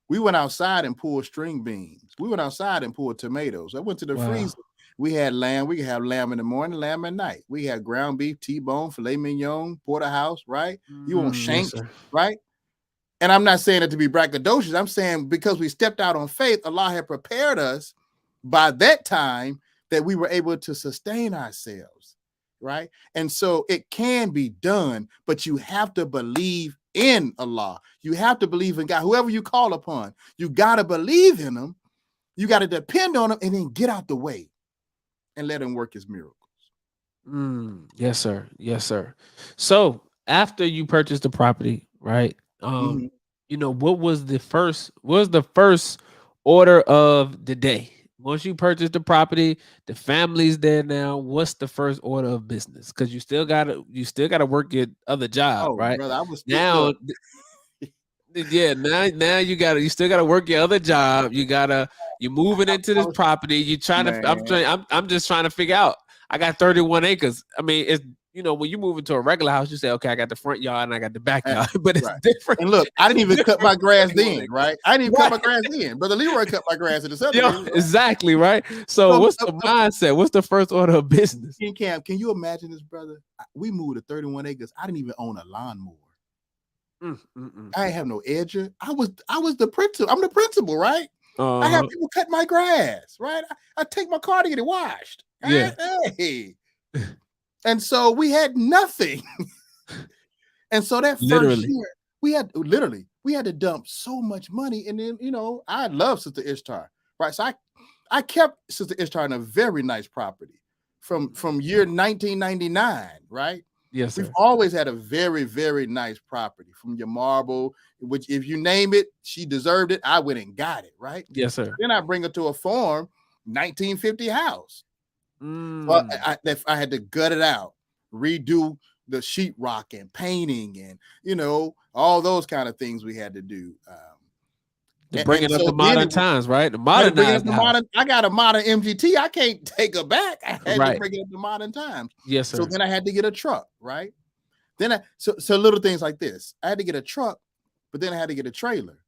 We went outside and pulled string beans. We went outside and pulled tomatoes. I went to the freezer. We had lamb. We could have lamb in the morning, lamb at night. We had ground beef, T-bone, filet mignon, porterhouse, right? You want shank, yes, right? And I'm not saying it to be braggadocious. I'm saying because we stepped out on faith, Allah had prepared us by that time that we were able to sustain ourselves, right? And so it can be done, but you have to believe in Allah. You have to believe in God. Whoever you call upon, you got to believe in him. You got to depend on him and then get out the way and let him work his miracles. Yes, sir. Yes, sir. So after you purchased the property, right? What was the first order of the day? Once you purchased the property, the family's there now. What's the first order of business? Because you still gotta work your other job, right? Brother, I was now. Yeah, now you still gotta work your other job. You're moving into this property. You're trying to. I'm just trying to figure out. I got 31 acres. I mean, it's when you move into a regular house, you say, okay, I got the front yard and I got the backyard, but it's different. And look, I didn't even cut my grass then, right? I didn't even cut my grass then. Brother Leroy cut my grass in the subdivision. Right? Exactly, right? So what's the mindset? What's the first order of business? Can you imagine this, brother? We moved to 31 acres. I didn't even own a lawnmower. I didn't have no edger. I was the principal. I'm the principal, right? I have people cut my grass, right? I take my car to get it washed. Yeah. Hey. And so we had nothing. And so that first year, we had to dump so much money. And then, I love Sister Ishtar, right? So I kept Sister Ishtar in a very nice property from year 1999, right? Yes, sir. We've always had a very, very nice property from your marble, which if you name it, she deserved it. I went and got it, right? Yes, sir. Then I bring her to a farm, 1950 house. Well, I had to gut it out, redo the sheetrock and painting and, all those kind of things we had to do. To bring it up to modern times, right? The modernized house. I got a modern MGT. I can't take her back. I had to bring it up to modern times. Yes, sir. So then I had to get a truck, right? Then so little things like this. I had to get a truck, but then I had to get a trailer.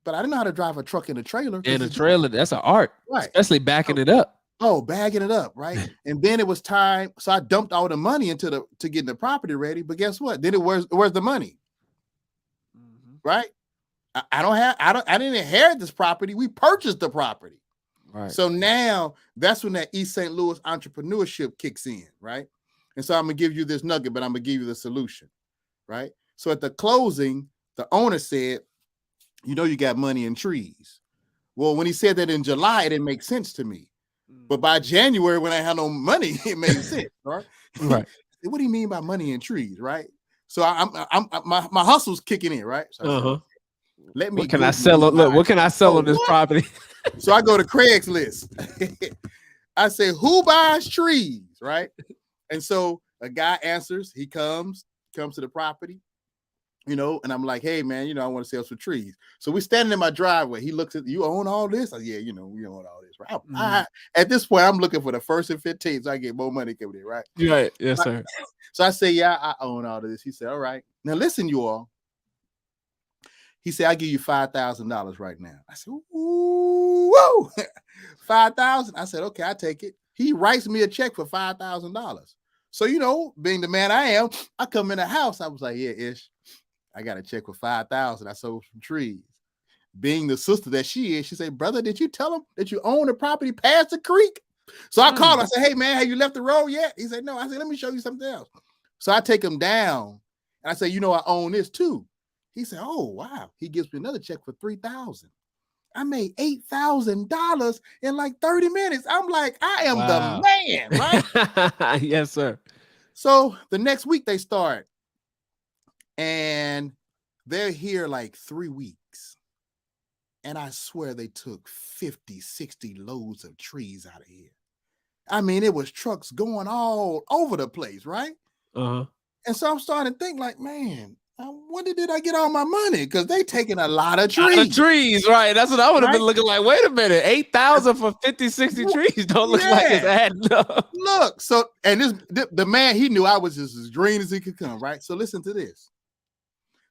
But I didn't know how to drive a truck in a trailer. And a trailer, that's an art, right? Especially backing it up. Oh, bagging it up, right? And then it was time. So I dumped all the money to getting the property ready. But guess what? Then where's the money? Right? I didn't inherit this property. We purchased the property. Right. So now that's when that East St. Louis entrepreneurship kicks in, right? And so I'm gonna give you this nugget, but I'm gonna give you the solution, right? So at the closing, the owner said, you got money in trees. Well, when he said that in July, it didn't make sense to me. But by January, when I had no money, it made sense, right? Right. What do you mean by money in trees, right? So my hustle's kicking in, right? So let me. What can I sell? Look, what can I sell on this property? So I go to Craigslist. I say, who buys trees, right? And so a guy answers. He comes to the property, and I'm like, hey man, I want to sell some trees. So we're standing in my driveway. He looks at, you own all this? Yeah, we own all this, right? At this point, I'm looking for the 1st and 15th, so I get more money coming in, right? Right. Yes, sir. So I say, yeah, I own all of this. He said, all right. Now listen, you all. He said, I'll give you $5,000 right now. I said, ooh, whoa, 5,000. I said, okay, I take it. He writes me a check for $5,000. So, being the man I am, I come in the house. I was like, yeah, Ish, I got a check for 5,000. I sold some trees. Being the sister that she is, she said, brother, did you tell him that you own the property past the creek? So I called him. I said, hey, man, have you left the road yet? He said, no. I said, let me show you something else. So I take him down. And I say, you know, I own this too. He said, oh, wow. He gives me another check for $3,000. I made $8,000 in like 30 minutes. I'm like, I am the man, right? Yes, sir. So the next week they start. And they're here like 3 weeks. And I swear they took 50, 60 loads of trees out of here. I mean, it was trucks going all over the place, right? Uh-huh. And so I'm starting to think like, man, when did I get all my money? Because they taking a lot of trees. Right? That's what I would have been looking like. Wait a minute, 8,000 for 50, 60 trees don't look like it's adding up. Look, so and the man, he knew I was just as green as he could come, right? So listen to this.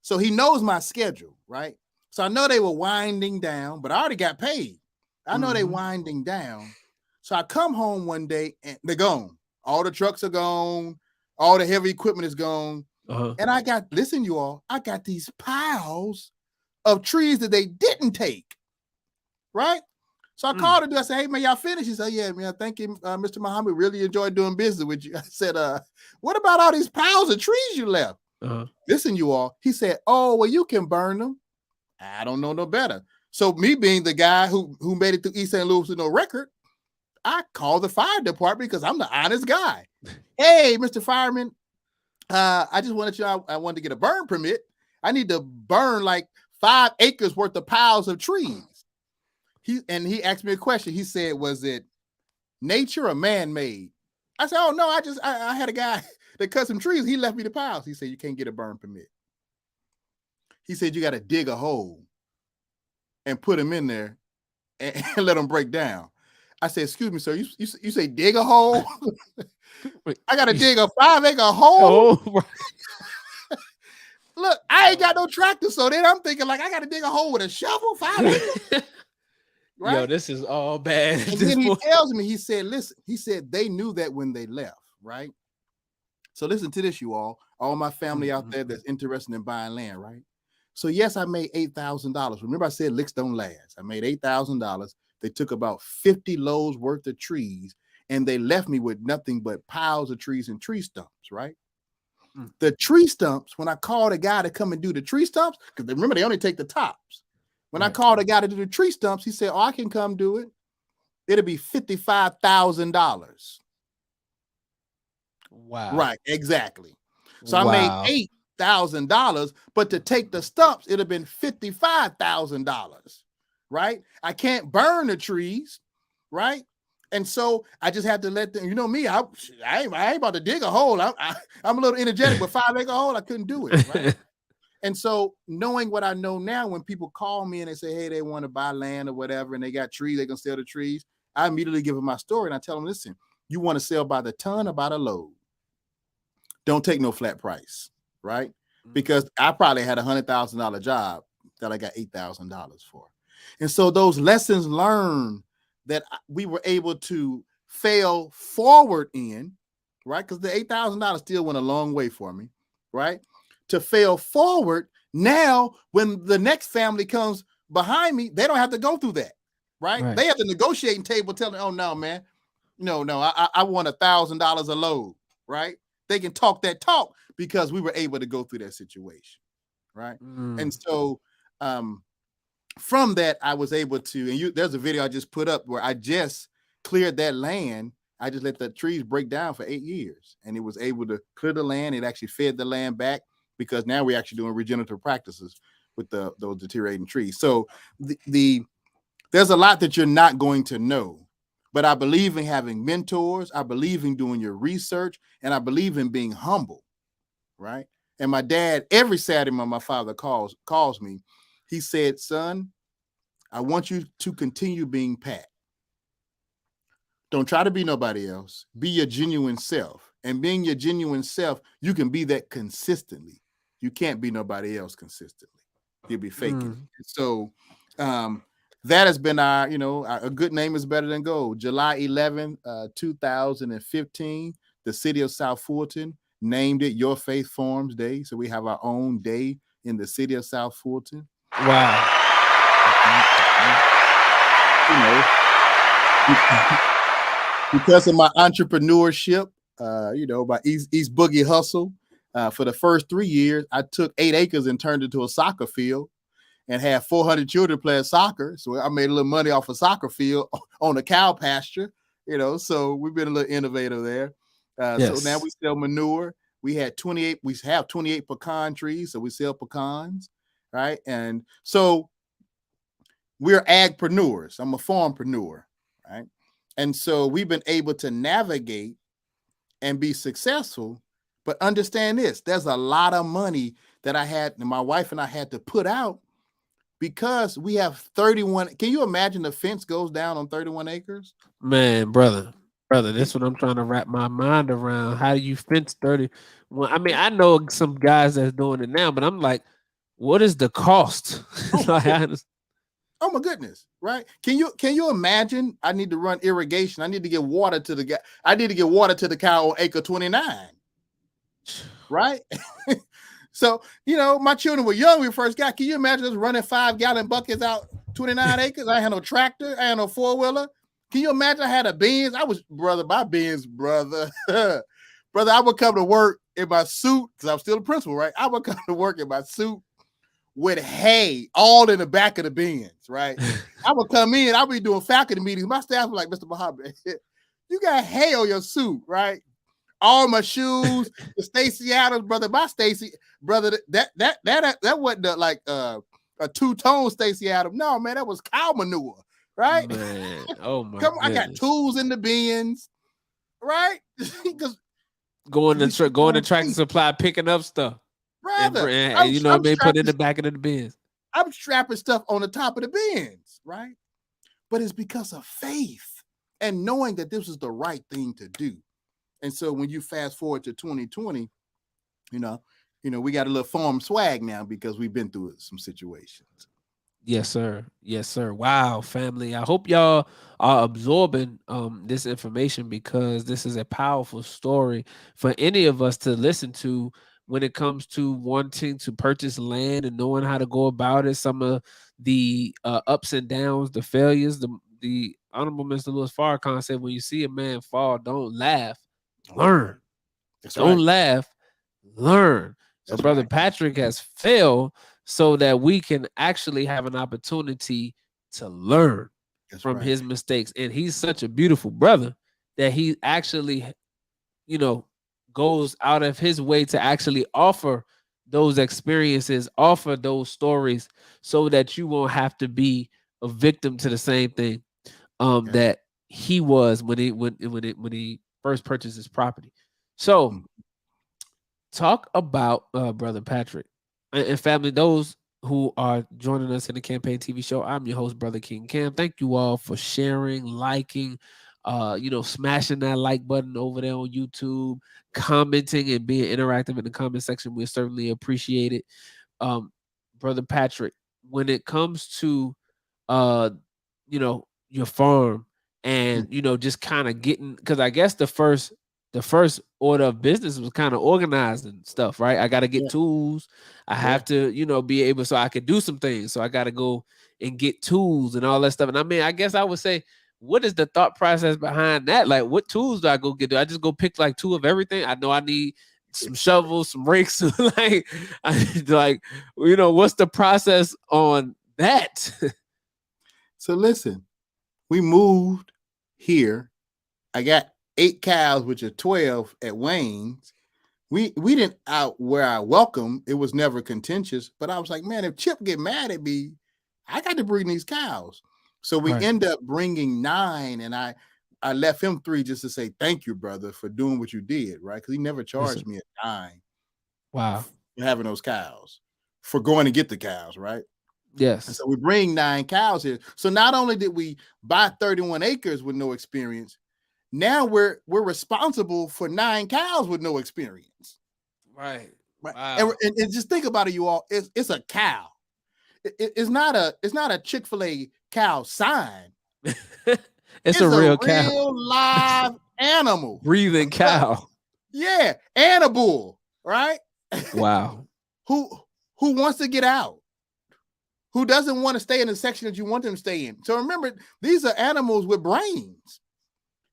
So he knows my schedule, right? So I know they were winding down, but I already got paid. I know they winding down. So I come home one day and they're gone. All the trucks are gone. All the heavy equipment is gone. And I got, listen, you all, I got these piles of trees that they didn't take, right? So I called him. I said, hey, man, y'all finished? He said, yeah, man, thank you, Mr. Muhammad. Really enjoyed doing business with you. I said, what about all these piles of trees you left? Listen, you all, he said, oh, well, you can burn them. I don't know no better. So me being the guy who made it through East St. Louis with no record, I called the fire department because I'm the honest guy. Hey, Mr. Fireman, I just wanted I wanted to get a burn permit. I need to burn like 5 acres worth of piles of trees. He asked me a question. He said, was it nature or man-made? I said, oh, no, I had a guy that cut some trees. He left me the piles. He said, you can't get a burn permit. He said, you got to dig a hole and put them in there and let them break down. I said, excuse me, sir, you say dig a hole? I got to dig a 5-acre hole? Oh. Look, I ain't got no tractor, so then I'm thinking like I got to dig a hole with a shovel, 5 acres? Right? Yo, this is all bad. And then he tells me, he said, listen, he said they knew that when they left, right? So listen to this, you all my family out there that's interested in buying land, right? So yes, I made $8,000. Remember I said licks don't last. I made $8,000. They took about 50 loads worth of trees and they left me with nothing but piles of trees and tree stumps, right? The tree stumps, when I called a guy to come and do the tree stumps, because remember they only take the tops. When I called a guy to do the tree stumps, he said, oh, I can come do it. It'll be $55,000. Wow. Right, exactly. So I made $8,000, but to take the stumps, it'd have been $55,000, right? I can't burn the trees, right? And so I just had to let them, you know me, I ain't about to dig a hole. I'm a little energetic, but 5-acre hole, I couldn't do it, right? And so knowing what I know now, when people call me and they say, hey, they want to buy land or whatever, and they got trees, they can sell the trees, I immediately give them my story and I tell them, listen, you want to sell by the ton or by the load? Don't take no flat price, right? Because I probably had $100,000 job that I got $8,000 for. And so those lessons learned that we were able to fail forward in, right? Because the $8,000 still went a long way for me, right? To fail forward, now when the next family comes behind me, they don't have to go through that, right? They have the negotiating table telling, oh, no, man, no, I want $1,000 a load, right? They can talk that talk because we were able to go through that situation, right? And so from that, I was able to, and there's a video I just put up where I just cleared that land. I just let the trees break down for 8 years, and it was able to clear the land. It actually fed the land back because now we're actually doing regenerative practices with those deteriorating trees. So there's a lot that you're not going to know. But I believe in having mentors. I believe in doing your research, and I believe in being humble, right? And my dad, every Saturday when my father calls me, he said, son, I want you to continue being Pat. Don't try to be nobody else. Be your genuine self. And being your genuine self, you can be that consistently. You can't be nobody else consistently. You'll be faking it. So that has been our, a good name is better than gold. July 11, 2015, the city of South Fulton named it Your Faith Forms Day. So we have our own day in the city of South Fulton. Wow. because of my entrepreneurship, my East Boogie hustle. For the first 3 years, I took 8 acres and turned it into a soccer field and had 400 children playing soccer. So I made a little money off a soccer field on a cow pasture, so we've been a little innovative there. So now we sell manure. We have 28 pecan trees, so we sell pecans, right? And so we're agpreneurs. I'm a farmpreneur, right? And so we've been able to navigate and be successful. But understand this, there's a lot of money that my wife and I had to put out because we have 31. Can you imagine the fence goes down on 31 acres? Man, brother, that's what I'm trying to wrap my mind around. How do you fence 30? Well, I mean, I know some guys that's doing it now, but I'm like, what is the cost? Oh my goodness, right? Can you imagine? I need to run irrigation. I need to get water to the guy. I need to get water to the cow on acre 29. Right? So, my children were young when we first got. Can you imagine us running 5-gallon buckets out 29 acres? I had no tractor, I had no four-wheeler. Can you imagine I had a Benz? I would come to work in my suit because I'm still a principal, right? I would come to work in my suit with hay all in the back of the Benz, right? I would come in, I'll be doing faculty meetings. My staff were like, Mr. Muhammad, you got hay on your suit, right? All my shoes, the Stacey Adams, brother, my Stacey, brother, that wasn't a two-tone Stacey Adams. No, man, that was cow manure, right? Man, oh my Come on, I got tools in the bins, right? going to Tractor Supply, picking up stuff. Brother, and put in the back of the bins. I'm strapping stuff on the top of the bins, right? But it's because of faith and knowing that this is the right thing to do. And so when you fast forward to 2020, we got a little farm swag now because we've been through some situations. Yes, sir. Yes, sir. Wow, family. I hope y'all are absorbing this information because this is a powerful story for any of us to listen to when it comes to wanting to purchase land and knowing how to go about it. Some of the ups and downs, the failures, the Honorable Mr. Louis Farrakhan said, when you see a man fall, don't laugh, learn. Don't laugh, learn. So Brother Patrick has failed so that we can actually have an opportunity to learn from his mistakes. And he's such a beautiful brother that he actually, goes out of his way to actually offer those experiences, offer those stories so that you won't have to be a victim to the same thing that he was when he first purchased his property. So talk about Brother Patrick and family, those who are joining us in the Campaign TV show. I'm your host, Brother King Cam. Thank you all for sharing, liking, smashing that like button over there on YouTube, commenting and being interactive in the comment section. We certainly appreciate it. Brother Patrick, when it comes to your farm and just kind of getting, because I guess the first order of business was kind of organizing stuff, right? I got to get tools. I have to, be able, so I could do some things. So I got to go and get tools and all that stuff. And I mean, I guess I would say, what is the thought process behind that? Like, what tools do I go get? Do I just go pick like 2 of everything? I know I need some shovels, some rakes. What's the process on that? So listen, we moved here. I got 8 cows, which are 12 at Wayne's. We didn't out where I welcome. It was never contentious, but I was like, man, if Chip get mad at me, I got to bring these cows. So we end up bringing 9, and I left him 3 just to say thank you, brother, for doing what you did, right? Because he never charged me a dime. Wow, for having those cows, for going to get the cows, right? Yes. And so we bring 9 cows here. So not only did we buy 31 acres with no experience, now we're responsible for 9 cows with no experience. Right. Wow. And just think about it, you all. It's a cow. It's not a Chick-fil-A cow sign. it's a real cow, live animal, breathing cow. Yeah, and a bull, right? Wow. Who wants to get out? Who doesn't want to stay in the section that you want them to stay in? So remember, these are animals with brains.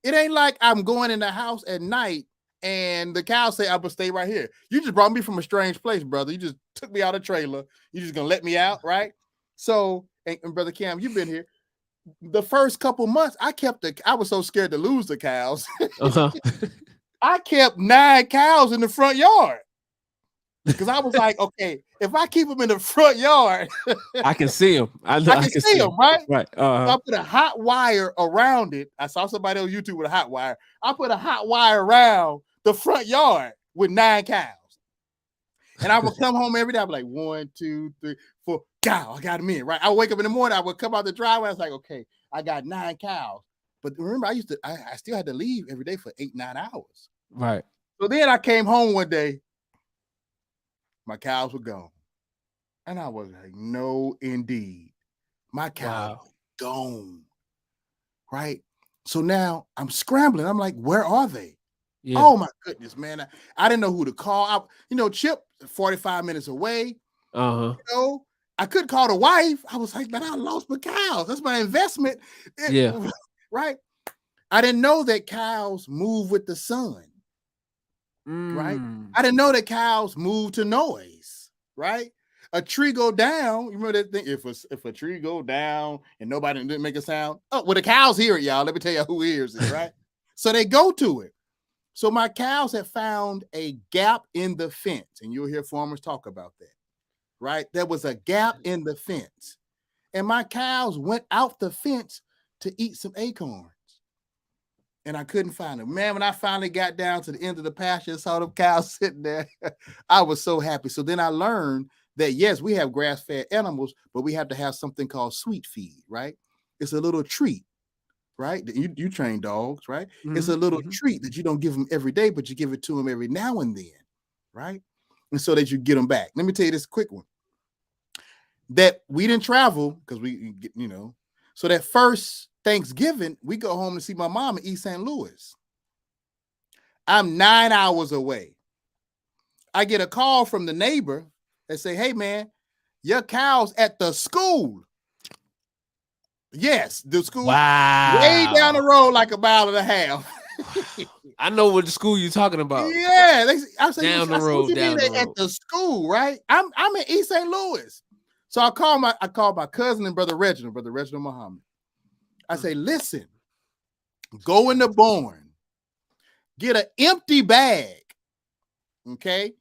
It ain't like I'm going in the house at night and the cows say I'm gonna stay right here. You just brought me from a strange place, brother. You just took me out of the trailer. You just gonna let me out, right? So, and brother Cam, you've been here. The first couple months, I was so scared to lose the cows. Uh-huh. I kept 9 cows in the front yard because I was like, okay, if I keep them in the front yard, I can see them. I can see them, right? Right. So I put a hot wire around it. I saw somebody on YouTube with a hot wire. I put a hot wire around the front yard with 9 cows. And I would come home every day. I'd be like, 1, 2, 3, 4. Cow, I got them in, right? I wake up in the morning. I would come out the driveway. I was like, okay, I got 9 cows. But remember, I still had to leave every day for 8, 9 hours. Right. So then I came home one day. My cows were gone. And I was like, no, indeed. My cows were gone. Right? So now I'm scrambling. I'm like, where are they? Yeah. Oh, my goodness, man. I didn't know who to call. Chip, 45 minutes away. I couldn't call the wife. I was like, man, I lost my cows. That's my investment. Yeah. Right? I didn't know that cows move with the sun. Right? I didn't know that cows move to noise. Right? A tree go down. You remember that thing? If a tree go down and nobody didn't make a sound. Oh, well, the cows hear it, y'all. Let me tell you who hears it, right? So they go to it. So my cows have found a gap in the fence, and you'll hear farmers talk about that. Right? There was a gap in the fence. And my cows went out the fence to eat some acorns. And I couldn't find them. Man, when I finally got down to the end of the pasture and saw them cows sitting there, I was so happy. So then I learned that, yes, we have grass-fed animals, but we have to have something called sweet feed, right? It's a little treat, right? You train dogs, right? Mm-hmm. It's a little treat that you don't give them every day, but you give it to them every now and then, right? And so that you get them back. Let me tell you this quick one. That we didn't travel because so that first Thanksgiving, we go home to see my mom in East St. Louis. I'm 9 hours away. I get a call from the neighbor that say, hey, man, your cow's at the school. Yes, the school. Wow. Way down the road, like a mile and a half. I know what the school you're talking about. Yeah. I say, down the road. At the school, right? I'm in East St. Louis. So I called my cousin and brother Reginald Muhammad. I say, listen, go in the barn, get an empty bag. Okay.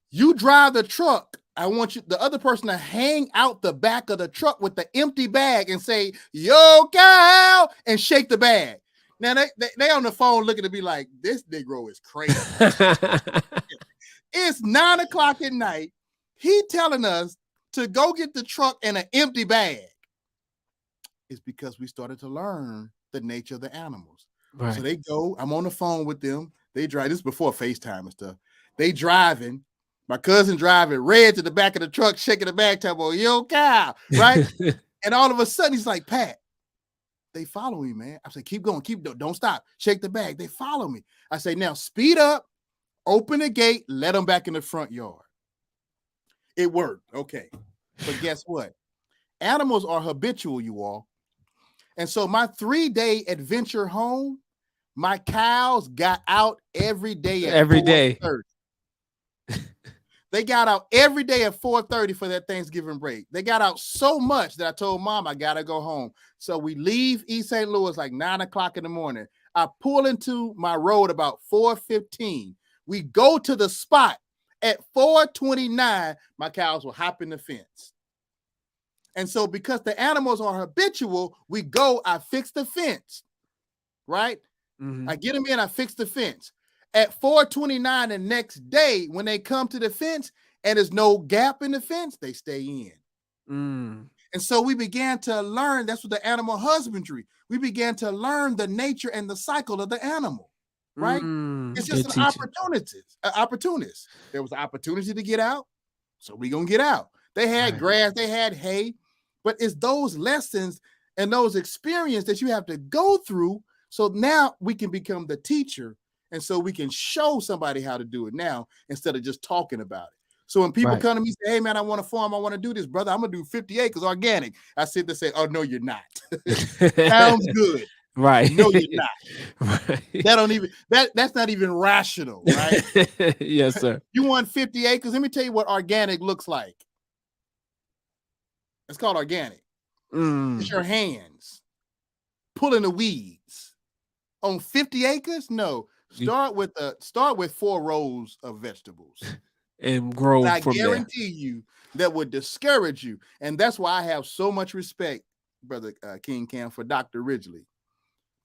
You drive the truck. I want the other person to hang out the back of the truck with the empty bag and say, yo, cow, and shake the bag. Now they on the phone looking to be like, this Negro is crazy. It's 9 o'clock at night. He telling us to go get the truck and an empty bag. It's because we started to learn the nature of the animals. Right. So they go, I'm on the phone with them. They drive, this is before FaceTime and stuff. They driving, my cousin driving, red to the back of the truck, shaking the bag, telling, yo, cow, right? And all of a sudden, he's like, Pat, they follow me, man. I say, keep going, don't stop, shake the bag. They follow me. I say, now speed up, open the gate, let them back in the front yard. It worked, okay. But guess what? Animals are habitual, you all. And so my 3-day adventure home, my cows got out every day at 4:30. They got out every day at 4:30 for that Thanksgiving break. They got out so much that I told Mom I gotta go home. So we leave East St. Louis like 9 o'clock in the morning. I pull into my road about 4:15. We go to the spot at 4:29. My cows will hop in the fence. And so because the animals are habitual, we go, I fix the fence, right? Mm-hmm. I get them in, I fix the fence. At 4:29 the next day, when they come to the fence and there's no gap in the fence, they stay in. And so we began to learn, that's what the animal husbandry, we began to learn the nature and the cycle of the animal, right? It's just an opportunist. There was an opportunity to get out, so we're going to get out. They had grass, they had hay, but it's those lessons and those experiences that you have to go through. So now we can become the teacher. And so we can show somebody how to do it now instead of just talking about it. So when people come to me and say, hey, man, I want to farm. I want to do this, brother. I'm going to do 50 acres organic. I sit there and say, oh, no, you're not. Sounds good. Right. No, you're not. Right. That don't even that's not even rational, right? Yes, sir. You want 50 acres? Let me tell you what organic looks like. It's called organic. It's your hands pulling the weeds on 50 acres. No, start with 4 rows of vegetables. And grow And I from there. guarantee you that would discourage you. And that's why I have so much respect, Brother King Cam, for Dr. Ridgely.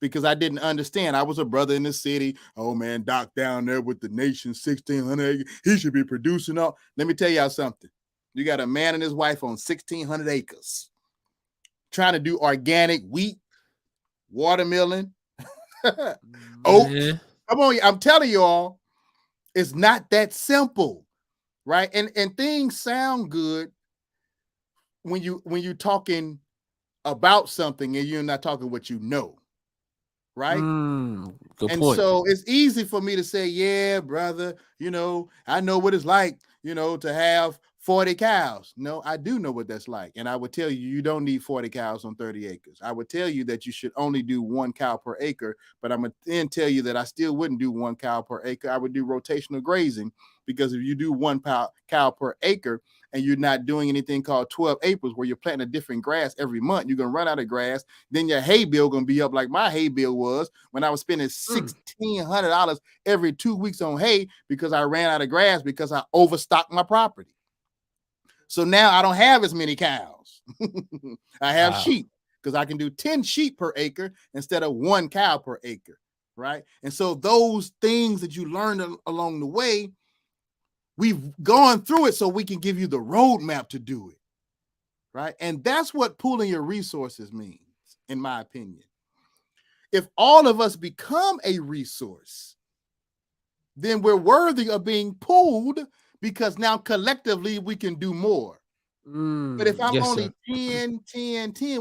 Because I didn't understand. I was a brother in the city. Oh man, Doc down there with the nation, 1,600 acres. He should be producing all. Let me tell y'all something. You got a man and his wife on 1,600 acres trying to do organic wheat, watermelon, oats. Man. Come on, I'm telling you all, it's not that simple, right? And things sound good when you talking about something and you're not talking what you know. Right. Good And point. so it's easy for me to say, yeah, brother, I know what it's like, to have 40 cows. No, I do know what that's like. And I would tell you, you don't need 40 cows on 30 acres. I would tell you that you should only do 1 cow per acre, but I'm going to then tell you that I still wouldn't do 1 cow per acre. I would do rotational grazing, because if you do 1 cow per acre, and you're not doing anything called 12 acres where you're planting a different grass every month, you're going to run out of grass. Then your hay bill going to be up like my hay bill was when I was spending $1,600 every 2 weeks on hay because I ran out of grass because I overstocked my property. So now I don't have as many cows. I have sheep because I can do 10 sheep per acre instead of 1 cow per acre, right? And so those things that you learn along the way, we've gone through it so we can give you the roadmap to do it, right? And that's what pooling your resources means, in my opinion. If all of us become a resource, then we're worthy of being pooled, because now collectively we can do more. But if I'm only 10,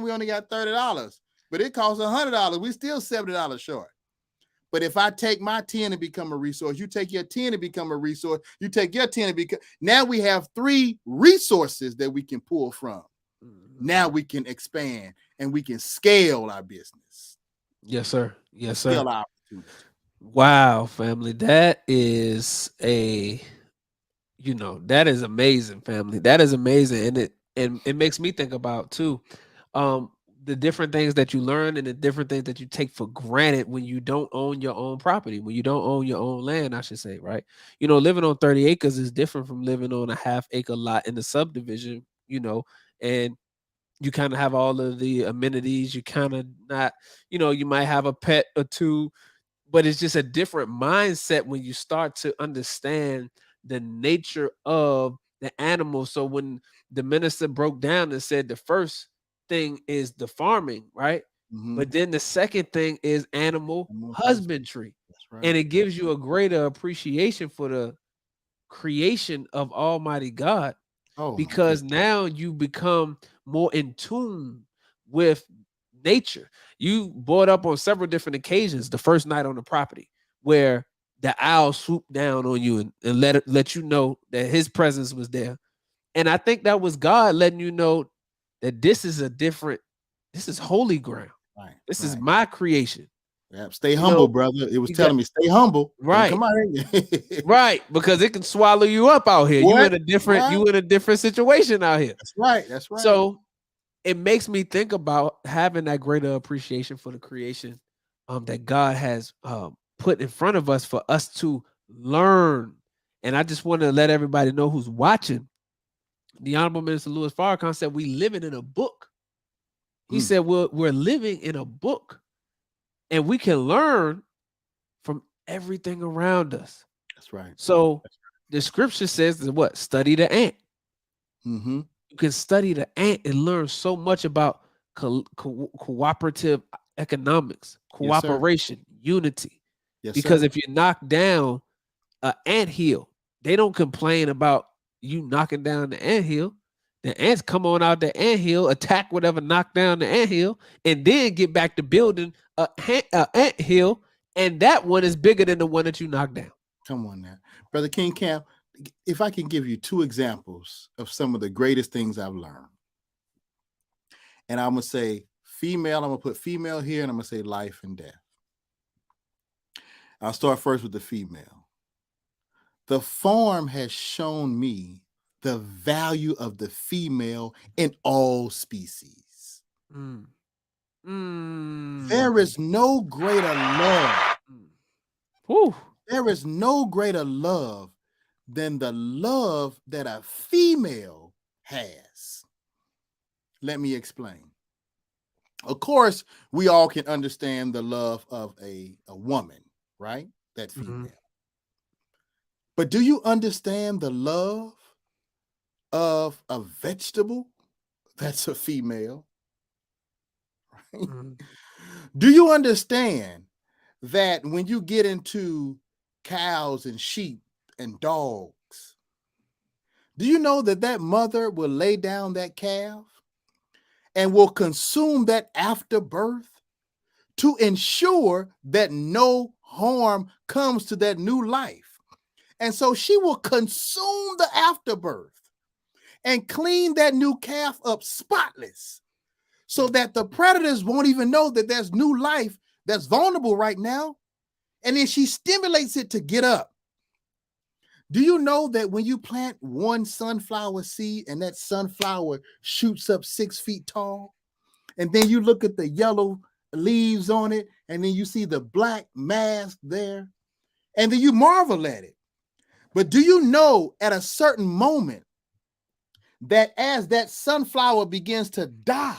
we only got $30, but it costs $100, we still $70 short. But if I take my 10 and become a resource, you take your 10 and become a resource, you take your 10 and become, now we have 3 resources that we can pull from. Now we can expand and we can scale our business. Yes, sir. Yes, sir. Scale our opportunity. Wow, family. That is that is amazing, family. That is amazing. And it makes me think about too, the different things that you learn and the different things that you take for granted when you don't own your own property, when you don't own your own land, I should say, right? Living on 30 acres is different from living on a half-acre lot in the subdivision, and you kind of have all of the amenities. You kind of not, you might have a pet or two, but it's just a different mindset when you start to understand the nature of the animal. So when the minister broke down and said the first thing is the farming, right? But then the second thing is animal husbandry. That's right. And it gives you a greater appreciation for the creation of Almighty God, because now you become more in tune with nature. You brought up on several different occasions the first night on the property where the owl swooped down on you and let you know that his presence was there. And I think that was God letting you know that this is holy ground. Right. This is my creation. Yeah, stay humble, brother. It was telling me, stay humble. Right. Come on. Right. Because it can swallow you up out here. You in a different situation out here. That's right. That's right. So it makes me think about having that greater appreciation for the creation that God has put in front of us for us to learn. And I just want to let everybody know who's watching. The Honorable Minister Louis Farrakhan said we living in a book. He said we're living in a book, and we can learn from everything around us. That's right. So the scripture says that what? Study the ant. You can study the ant and learn so much about cooperative economics, cooperation, unity. Because if you knock down an anthill, they don't complain about you knocking down the anthill. The ants come on out the anthill, attack whatever knocked down the anthill, and then get back to building a anthill, and that one is bigger than the one that you knocked down. Come on now. Brother King Camp, if I can give you 2 examples of some of the greatest things I've learned. And I'm going to say female, I'm going to put female here, and I'm going to say life and death. I'll start first with the female. The farm has shown me the value of the female in all species. There is no greater love. There is no greater love than the love that a female has. Let me explain. Of course, we all can understand the love of a woman, right? That female. But do you understand the love of a vegetable that's a female? Right? Do you understand that when you get into cows and sheep and dogs, do you know that that mother will lay down that calf and will consume that after birth to ensure that no harm comes to that new life? And so she will consume the afterbirth and clean that new calf up spotless so that the predators won't even know that there's new life that's vulnerable right now. And then she stimulates it to get up. Do you know that when you plant one sunflower seed and that sunflower shoots up 6 feet tall, and then you look at the yellow leaves on it, and then you see the black mask there, and then you marvel at it. But do you know at a certain moment that as that sunflower begins to die,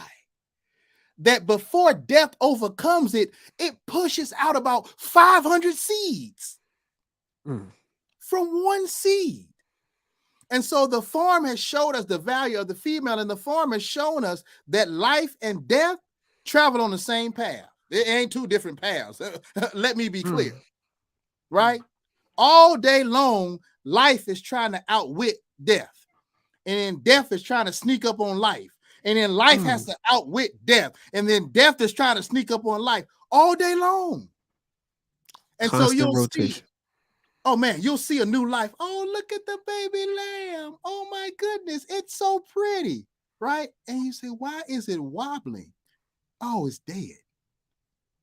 that before death overcomes it, it pushes out about 500 seeds from one seed? And so the farm has showed us the value of the female, and the farm has shown us that life and death travel on the same path. It ain't two different paths. Let me be clear, right? All day long, life is trying to outwit death. And then death is trying to sneak up on life. And then life has to outwit death. And then death is trying to sneak up on life all day long. And Constant so you'll rotation. see, oh man, you'll see a new life. Oh, look at the baby lamb. Oh my goodness, it's so pretty, right? And you say, why is it wobbling? Oh, it's dead.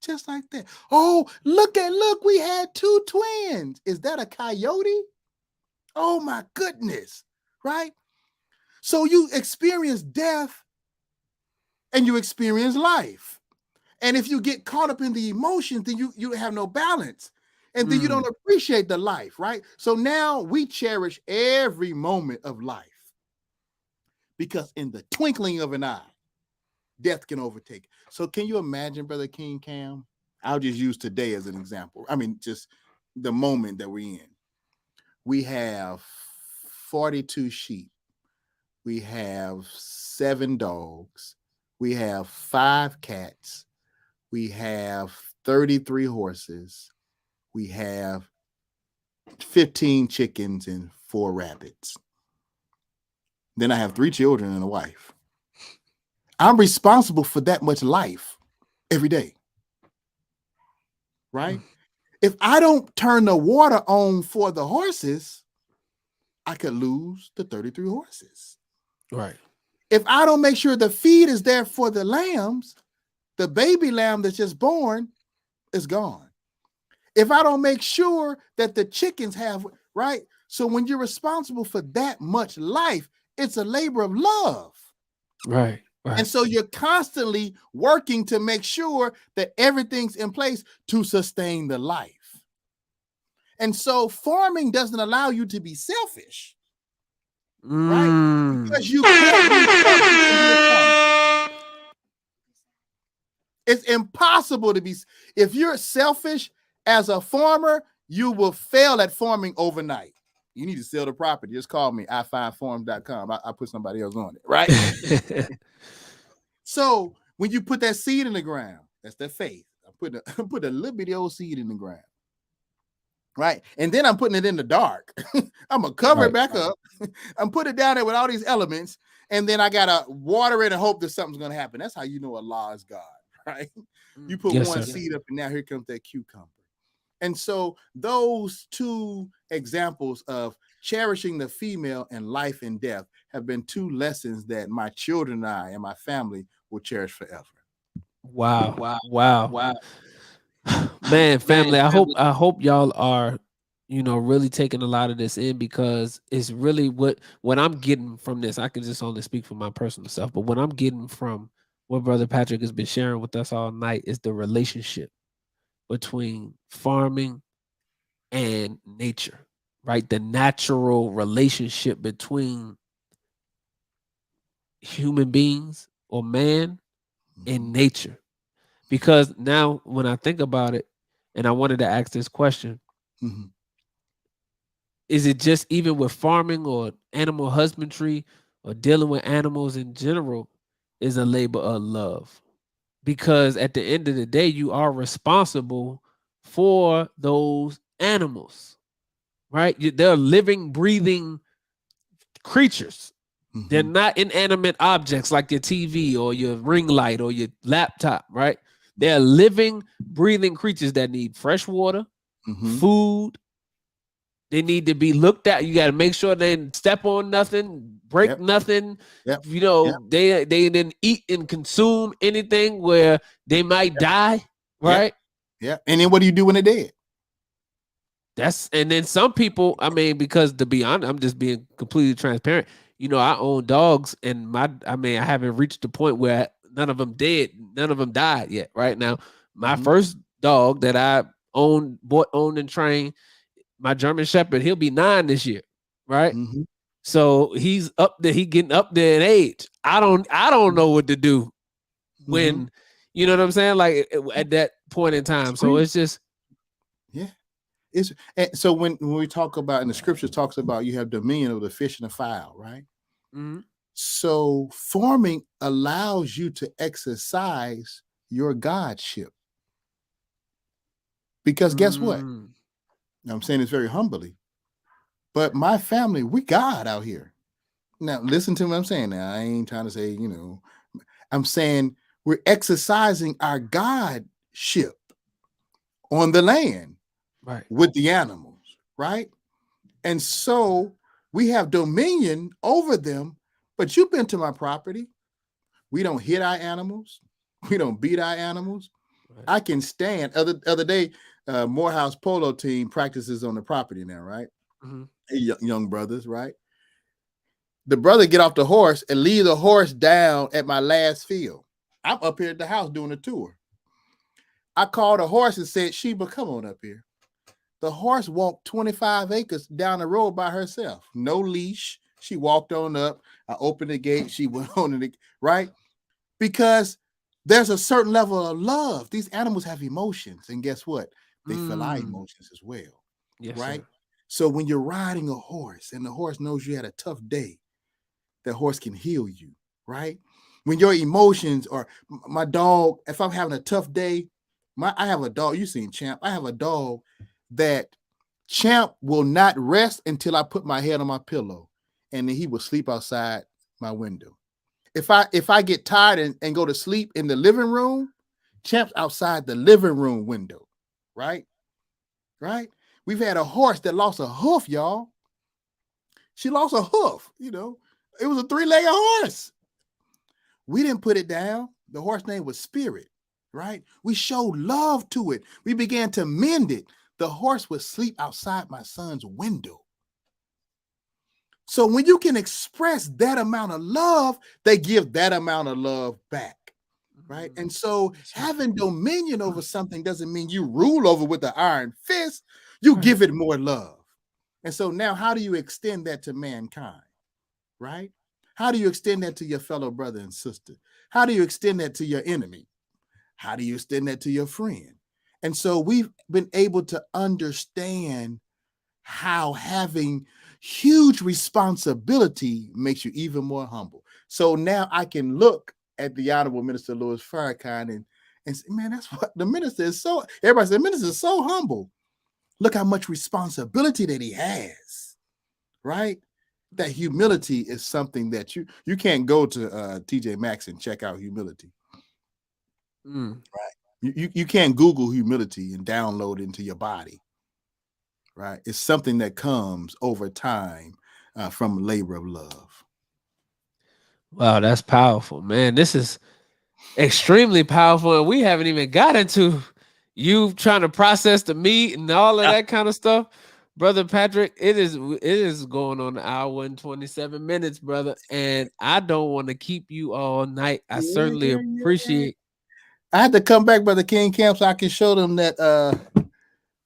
Just like that. Oh, look, we had 2 twins. Is that a coyote? Oh my goodness, right? So you experience death and you experience life. And if you get caught up in the emotions, then you have no balance. And then you don't appreciate the life, right? So now we cherish every moment of life because in the twinkling of an eye, death can overtake. So can you imagine, Brother King Cam? I'll just use today as an example. I mean, just the moment that we're in. We have 42 sheep. We have 7 dogs. We have 5 cats. We have 33 horses. We have 15 chickens and 4 rabbits. Then I have 3 children and a wife. I'm responsible for that much life every day, right? If I don't turn the water on for the horses, I could lose the 33 horses. Right. If I don't make sure the feed is there for the lambs, the baby lamb that's just born is gone. If I don't make sure that the chickens have, right? So when you're responsible for that much life, it's a labor of love. Right. Right. And so you're constantly working to make sure that everything's in place to sustain the life. And so farming doesn't allow you to be selfish, right? Because you can't be selfish. It's impossible to be. If you're selfish as a farmer, you will fail at farming overnight. You need to sell the property. Just call me, i5farm.com. I put somebody else on it, right? So when you put that seed in the ground, that's the faith. I'm putting a little bitty old seed in the ground, right? And then I'm putting it in the dark. I'm gonna cover it back up. I'm putting it down there with all these elements, and then I gotta water it and hope that something's gonna happen. That's how you know Allah is God, right? You put one seed up, and now here comes that cucumber. And so those 2 examples of cherishing the female and life and death have been 2 lessons that my children and I and my family will cherish forever. Wow. Wow. Man, family, I hope y'all are, really taking a lot of this in, because it's really what I'm getting from this. I can just only speak for my personal self, but what I'm getting from what Brother Patrick has been sharing with us all night is the relationship between farming and nature, right? The natural relationship between human beings or man and nature. Because now when I think about it, and I wanted to ask this question, Mhm. is it just even with farming or animal husbandry or dealing with animals in general is a labor of love? Because at the end of the day, you are responsible for those animals, right? They're living, breathing creatures. They're Mhm. not inanimate objects like your TV or your ring light or your laptop, right? They're living, breathing creatures that need fresh water, Mhm. food. They need to be looked at. You got to make sure they didn't step on nothing, break Yep. nothing. Yep. Yep. They didn't eat and consume anything where they might die, Yep. right? Yep. And then what do you do when they're dead? And then some people, I mean, because to be honest, I'm just being completely transparent. I own dogs, and I haven't reached the point where none of them dead, none of them died yet. Right now, my Mhm. first dog that I owned, and trained, my German Shepherd, he'll be 9 this year, right? Mhm. So he's up there, he getting up there in age. I don't know what to do Mhm. when, you know what I'm saying? Like at that point in It's time. So free. it's just, Yeah. It's and so when we talk about, and the scriptures talks about, you have dominion over the fish and the fowl, right? mhm, So farming allows you to exercise your godship. Because guess what? mm, I'm saying this very humbly, but my family, we God out here. Now, listen to what I'm saying. Now, I ain't trying to say, I'm saying we're exercising our godship on the land right. with the animals, right? And so we have dominion over them. But you've been to my property. We don't hit our animals. We don't beat our animals. Right. I can stand. Other day, Morehouse polo team practices on the property now, right? Mhm. Hey, young brothers, right? The brother get off the horse and leave the horse down at my last field. I'm up here at the house doing a tour. I called the horse and said, Sheba, come on up here. The horse walked 25 acres down the road by herself. No leash. She walked on up. I opened the gate. She went on the right? Because there's a certain level of love. These animals have emotions. And guess what? They feel our Mm. emotions as well. Yes, Right? sir. So when you're riding a horse and the horse knows you had a tough day, that horse can heal you, right? When your emotions or my dog, if I'm having a tough day, I have a dog. You seen Champ? I have a dog that Champ will not rest until I put my head on my pillow, and then he will sleep outside my window. If I get tired and go to sleep in the living room, Champ's outside the living room window, right? Right? We've had a horse that lost a hoof, y'all. She lost a hoof, It was a three-legged horse. We didn't put it down. The horse name was Spirit, right? We showed love to it. We began to mend it. The horse would sleep outside my son's window. So when you can express that amount of love, they give that amount of love back, right? Mm. And so Yes, sir. having dominion over something doesn't mean you rule over with the iron fist. You Right. give it more love. And so now how do you extend that to mankind, right? How do you extend that to your fellow brother and sister? How do you extend that to your enemy? How do you extend that to your friend? And so we've been able to understand how having huge responsibility makes you even more humble. So now I can look at the Honorable Minister Louis Farrakhan and say, man, that's what the minister is so, everybody said, the minister is so humble. Look how much responsibility that he has, right? That humility is something that you can't go to TJ Maxx and check out humility. Mm. Right. You can't Google humility and download it into your body. Right. It's something that comes over time from labor of love. Wow, that's powerful, man. This is extremely powerful, and we haven't even got into you trying to process the meat and all of that kind of stuff. Brother Patrick, it is going on an hour and 27 minutes, brother, and I don't want to keep you all night. I certainly Yeah. appreciate. I had to come back, Brother King Camp, so I can show them that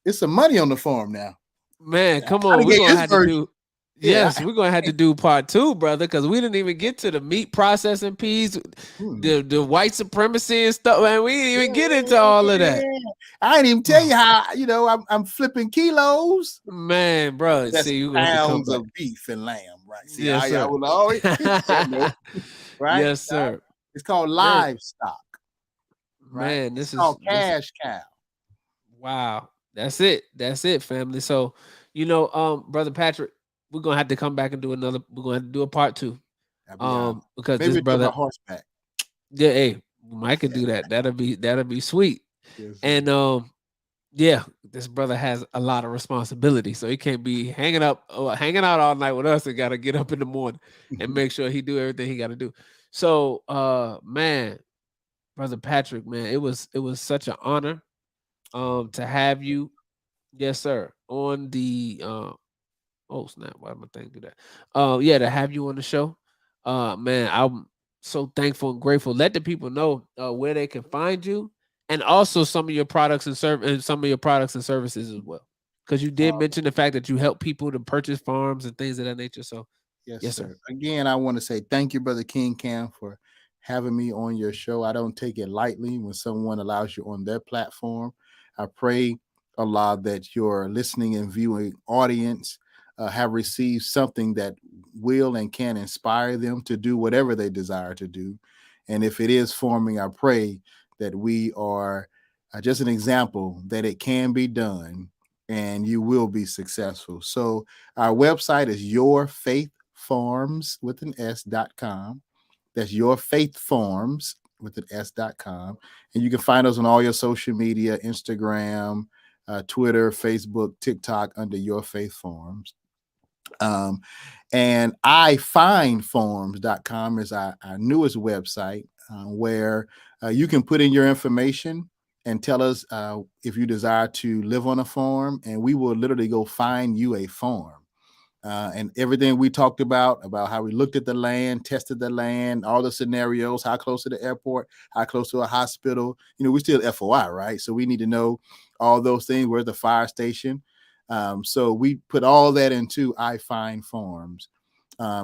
it's some money on the farm now. Man, come I on, done we're gave gonna his have to version. do. Yeah. Yes, we're gonna have to do part 2, brother, because we didn't even get to the meat processing piece, the white supremacy and stuff. Man, we didn't even get into all of that. I didn't even tell you how I'm flipping kilos. Man, bro, That's see, you're gonna have to come pounds back. of beef and lamb, right? See, Yes, I sir. will always hit that note, right? Yes, sir. It's called Man, livestock, right? man, It's this is called this. cash cow. Wow, that's it. That's it, family. So, brother Patrick, we're gonna have to come back and do another. We're gonna have to do a part 2, That'd be because maybe this we'll do brother, about horseback. yeah, hey, Mike could do that. That'll be sweet. Yes, sir. And yeah, this brother has a lot of responsibility, so he can't be hanging out all night with us and got to get up in the morning and make sure he do everything he got to do. So, man, brother Patrick, man, it was such an honor, to have you, yes, sir, on the oh snap, why did my thing do that? Yeah, to have you on the show, man, I'm so thankful and grateful. Let the people know where they can find you, and also some of your products and some of your products and services as well. Because you did mention the fact that you help people to purchase farms and things of that nature. So, Yes, yes, sir. sir. Again, I want to say thank you, Brother King Cam, for having me on your show. I don't take it lightly when someone allows you on their platform. I pray, Allah, that your listening and viewing audience have received something that will and can inspire them to do whatever they desire to do. And if it is forming, I pray that we are just an example that it can be done and you will be successful. So, our website is yourfaithfarms with an s.com. That's yourfaithfarms with an s.com. And you can find us on all your social media, Instagram, Twitter, Facebook, TikTok, under Your Faith Farms. And ifindfarms.com is our newest website, where you can put in your information and tell us if you desire to live on a farm, and we will literally go find you a farm. And everything we talked about how we looked at the land, tested the land, all the scenarios, how close to the airport, how close to a hospital. We still FOI, right? So we need to know all those things. Where's the fire station? So we put all that into I Find Farms.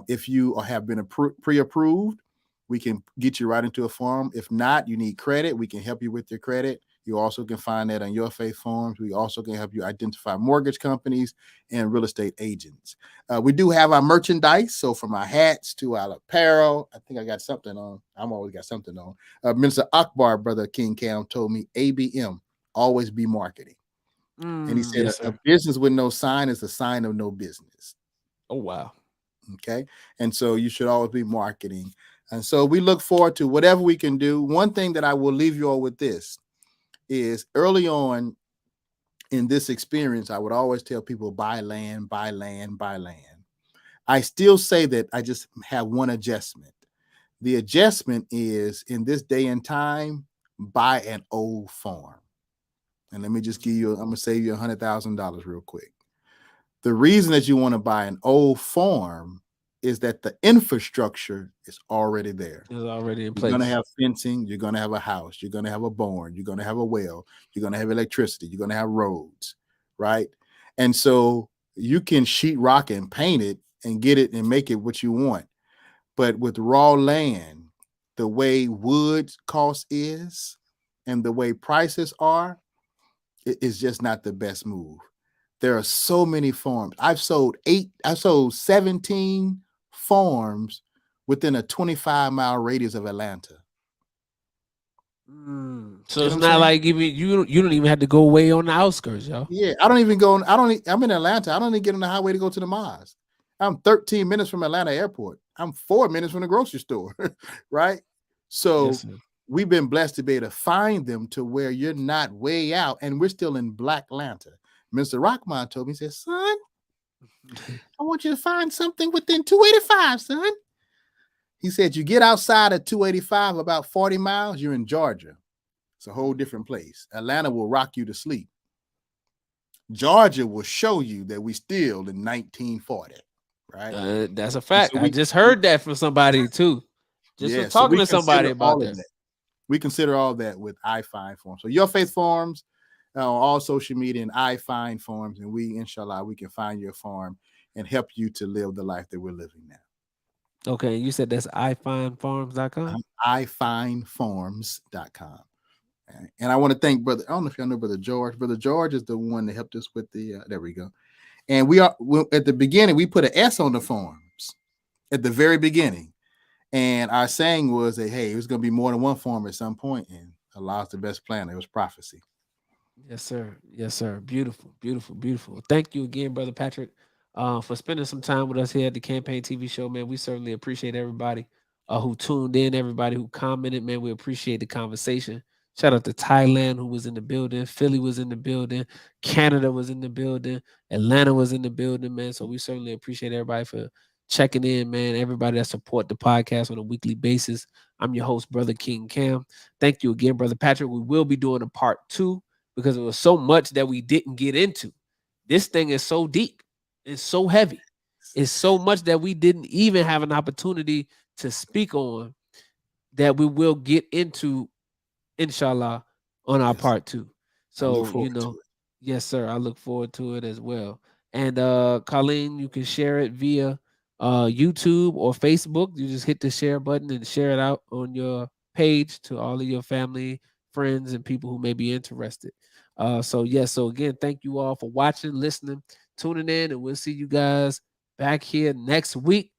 If you have been pre-approved, we can get you right into a farm. If not, you need credit, we can help you with your credit. You also can find that on Your Faith Farms. We also can help you identify mortgage companies and real estate agents. We do have our merchandise. So from our hats to our apparel, I think I got something on. I'm always got something on. Minister Akbar, Brother King Cam, told me ABM, always be marketing. And he said Yes, a sir. business with no sign is a sign of no business. Oh wow. Okay. And so you should always be marketing. And so we look forward to whatever we can do. One thing that I will leave you all with this is early on in this experience, I would always tell people buy land, buy land, buy land. I still say that. I just have one adjustment. The adjustment is, in this day and time, buy an old farm. And let me just give you, I'm going to save you $100,000 real quick. The reason that you want to buy an old farm is that the infrastructure is already there. It's already in You're going to place. have fencing. You're going to have a house. You're going to have a barn. You're going to have a well. You're going to have electricity. You're going to have roads, right? And so you can sheetrock and paint it and get it and make it what you want. But with raw land, the way wood cost is and the way prices are, it is just not the best move. There are so many farms. I've sold 17 farms within a 25-mile radius of Atlanta. So it's not like you don't even have to go way on the outskirts, yo. Yeah, I don't even go. I'm in Atlanta. I don't even get on the highway to go to the mosque. I'm 13 minutes from Atlanta Airport. I'm 4 minutes from the grocery store, right? So Yes, sir. we've been blessed to be able to find them to where you're not way out, and we're still in Black Atlanta. Mr. Rockman told me, he said, son, I want you to find something within 285, son. He said, you get outside at 285 about 40 miles, you're in Georgia. It's a whole different place. Atlanta will rock you to sleep. Georgia will show you that we still in 1940, right? That's a fact. So I just heard that from somebody too. Just was talking to somebody about that. We consider all that with I Find Forums. So Your Faith Forums on all social media and I Find Forums, and we, inshallah, we can find your farm and help you to live the life that we're living now. Okay, you said that's ifindfarms.com? ifindfarms.com. And I want to thank Brother, I don't know if y'all know Brother George. Brother George is the one that helped us with the, there we go. And we at the beginning, we put an S on the forms at the very beginning. And our saying was that, hey, it was going to be more than one form at some point. And Allah's the best plan. It was prophecy. Yes, sir. Yes, sir. Beautiful, beautiful, beautiful. Thank you again, Brother Patrick, for spending some time with us here at the Campaign TV Show, man. We certainly appreciate everybody who tuned in, everybody who commented, man. We appreciate the conversation. Shout out to Thailand, who was in the building. Philly was in the building. Canada was in the building. Atlanta was in the building, man. So we certainly appreciate everybody for checking in, man. Everybody that support the podcast on a weekly basis. I'm your host, Brother King Cam. Thank you again, Brother Patrick. We will be doing a part 2 because it was so much that we didn't get into. This thing is so deep. It's so heavy. It's so much that we didn't even have an opportunity to speak on that we will get into, inshallah, on our part 2. So, you know, yes, sir. I look forward to it as well. And Colleen, you can share it via YouTube or Facebook. You just hit the share button and share it out on your page to all of your family, friends, and people who may be interested. So again, thank you all for watching, listening, tuning in, and we'll see you guys back here next week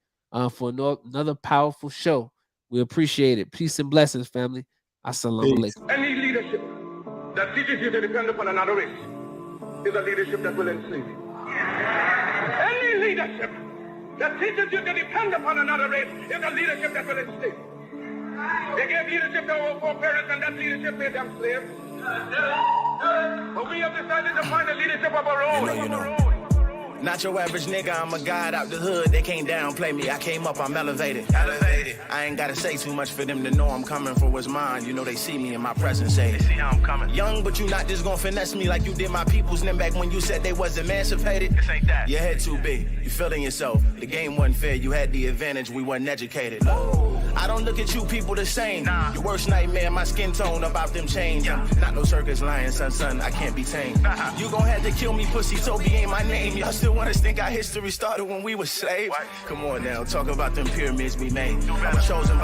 for another powerful show. We appreciate it. Peace and blessings, family. Assalamu alaikum. Any leadership that teaches you to depend upon another race is a leadership that will enslave you. Any leadership that teaches you to depend upon another race is a leadership that will enslave you. They gave leadership to our foreparents, and that leadership made them slaves. But we have decided to find a leadership of our own. Not your average nigga, I'm a god out the hood. They can't downplay me, I came up, I'm elevated. I ain't gotta say too much for them to know I'm coming for what's mine. You know they see me in my presence, say they see how I'm coming. Young, but you not just gonna finesse me like you did my peoples. Then back when you said they was emancipated. This ain't that. Your head too big, you feeling yourself. The game wasn't fair, you had the advantage, we wasn't educated. I don't look at you people the same. Your worst nightmare, my skin tone about them change. Not no circus lion, son, I can't be tamed. You gon' have to kill me, pussy, Toby ain't my name. Y'all still wanna think our history started when we were slaves? Come on now, talk about them pyramids we made. I'm chosen by